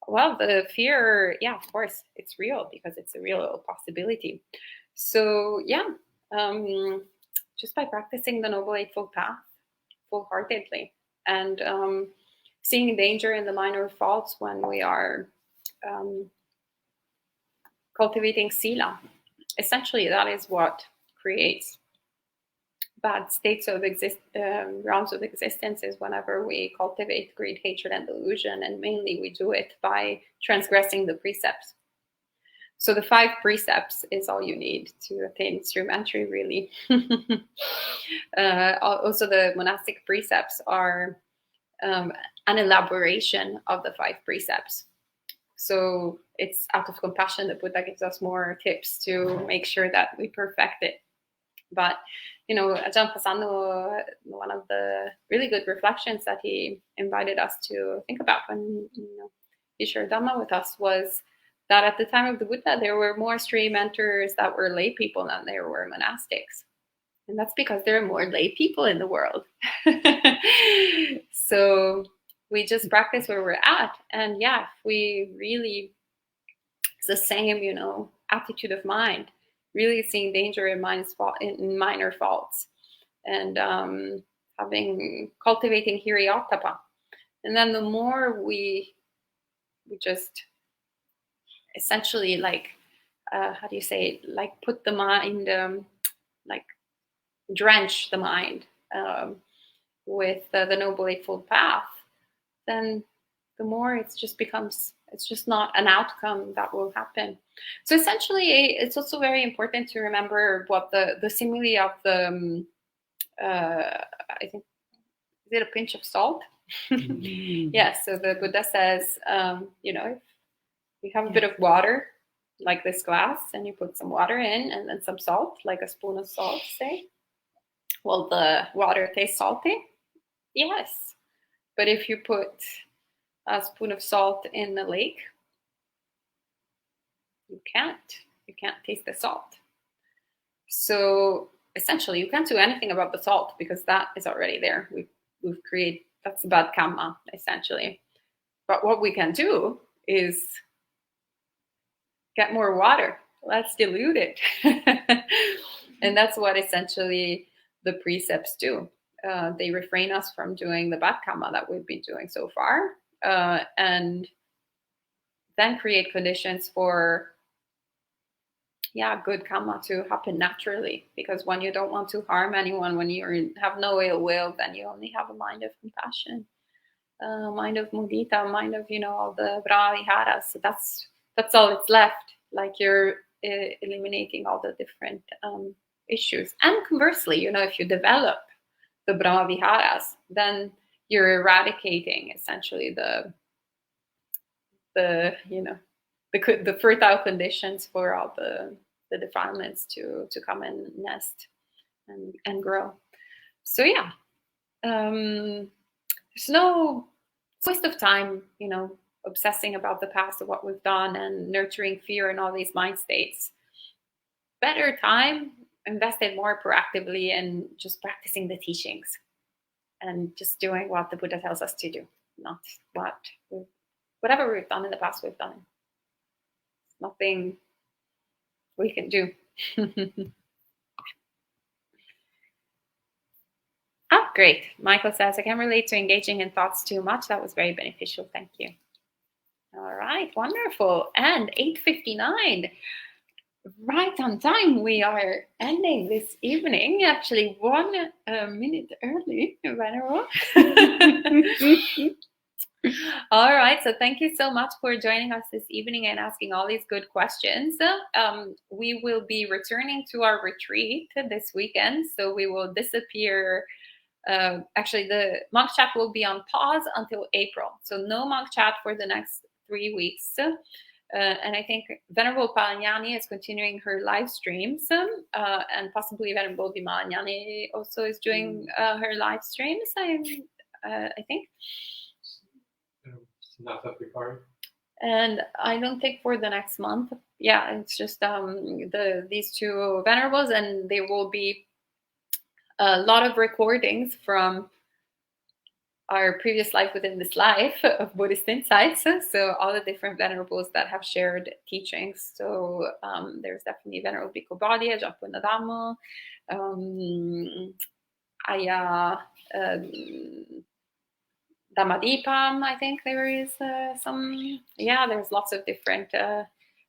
Well, the fear, yeah, of course, it's real, because it's a real possibility. So yeah, just by practicing the Noble Eightfold Path full-heartedly, and seeing danger in the minor faults when we are cultivating sila. Essentially, that is what creates bad states of realms of existence, is whenever we cultivate greed, hatred, and delusion, and mainly we do it by transgressing the precepts. So the 5 precepts is all you need to attain stream entry, really. Also, the monastic precepts are an elaboration of the 5 precepts. So it's out of compassion that Buddha gives us more tips to make sure that we perfect it. But, Ajahn Pasanno, one of the really good reflections that he invited us to think about when he shared Dhamma with us was that at the time of the Buddha, there were more stream enters that were lay people than there were monastics. And that's because there are more lay people in the world. So we just practice where we're at. And yeah, if we really, it's the same, attitude of mind, really seeing danger in minor faults, and cultivating hiriyottapa. And then the more we just essentially put the mind, drench the mind with the Noble Eightfold Path, then the more it's just not an outcome that will happen. So essentially, it's also very important to remember what the simile of the, I think, is it a pinch of salt? Yes, so the Buddha says, if you have a bit of water, like this glass, and you put some water in and then some salt, like a spoon of salt, say, well, the water tastes salty? Yes. But if you put a spoon of salt in the lake, you can't taste the salt. So essentially, you can't do anything about the salt, because that is already there. We've created, that's bad karma, essentially. But what we can do is get more water. Let's dilute it. And that's what essentially the precepts do. They refrain us from doing the bad karma that we've been doing so far, and then create conditions for good karma to happen naturally. Because when you don't want to harm anyone, when you have no ill will, then you only have a mind of compassion, mind of mudita, mind of all the brahmaviharas. So that's all it's left. Like, you're eliminating all the different issues. And conversely, if you develop the brahmaviharas, then you're eradicating essentially the fertile conditions for all the defilements to come and nest and grow. So yeah, there's no waste of time, obsessing about the past of what we've done and nurturing fear and all these mind states. Better time invested more proactively in just practicing the teachings and just doing what the Buddha tells us to do, not whatever we've done in the past, we've done it. Nothing we can do. Oh, great. Michael says, I can relate to engaging in thoughts too much. That was very beneficial. Thank you. All right, wonderful. And 8:59, right on time. We are ending this evening, actually 1 minute early. All right, so thank you so much for joining us this evening and asking all these good questions. We will be returning to our retreat this weekend, so we will disappear. Actually, the monk chat will be on pause until April, so no monk chat for the next 3 weeks. And I think Venerable Palagnani is continuing her live streams, and possibly Venerable Vimalagnani also is doing her live streams. I think. And I don't think for the next month. Yeah, it's just these two venerables, and there will be a lot of recordings from our previous life within this life of Buddhist insights. So all the different venerables that have shared teachings. So there's definitely Venerable Bhikkhu Bodhi, Japuna Dhamma, Aya Dhammadipam. I think there is some. Yeah, there's lots of different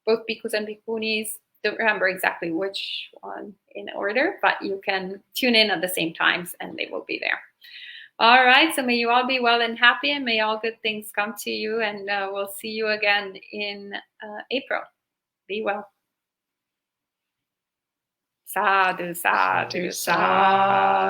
both bhikkhus and bhikkhunis. Don't remember exactly which one in order, but you can tune in at the same times and they will be there. All right, so may you all be well and happy, and may all good things come to you, and we'll see you again in April. Be well. Sadhu, sadhu, sadhu.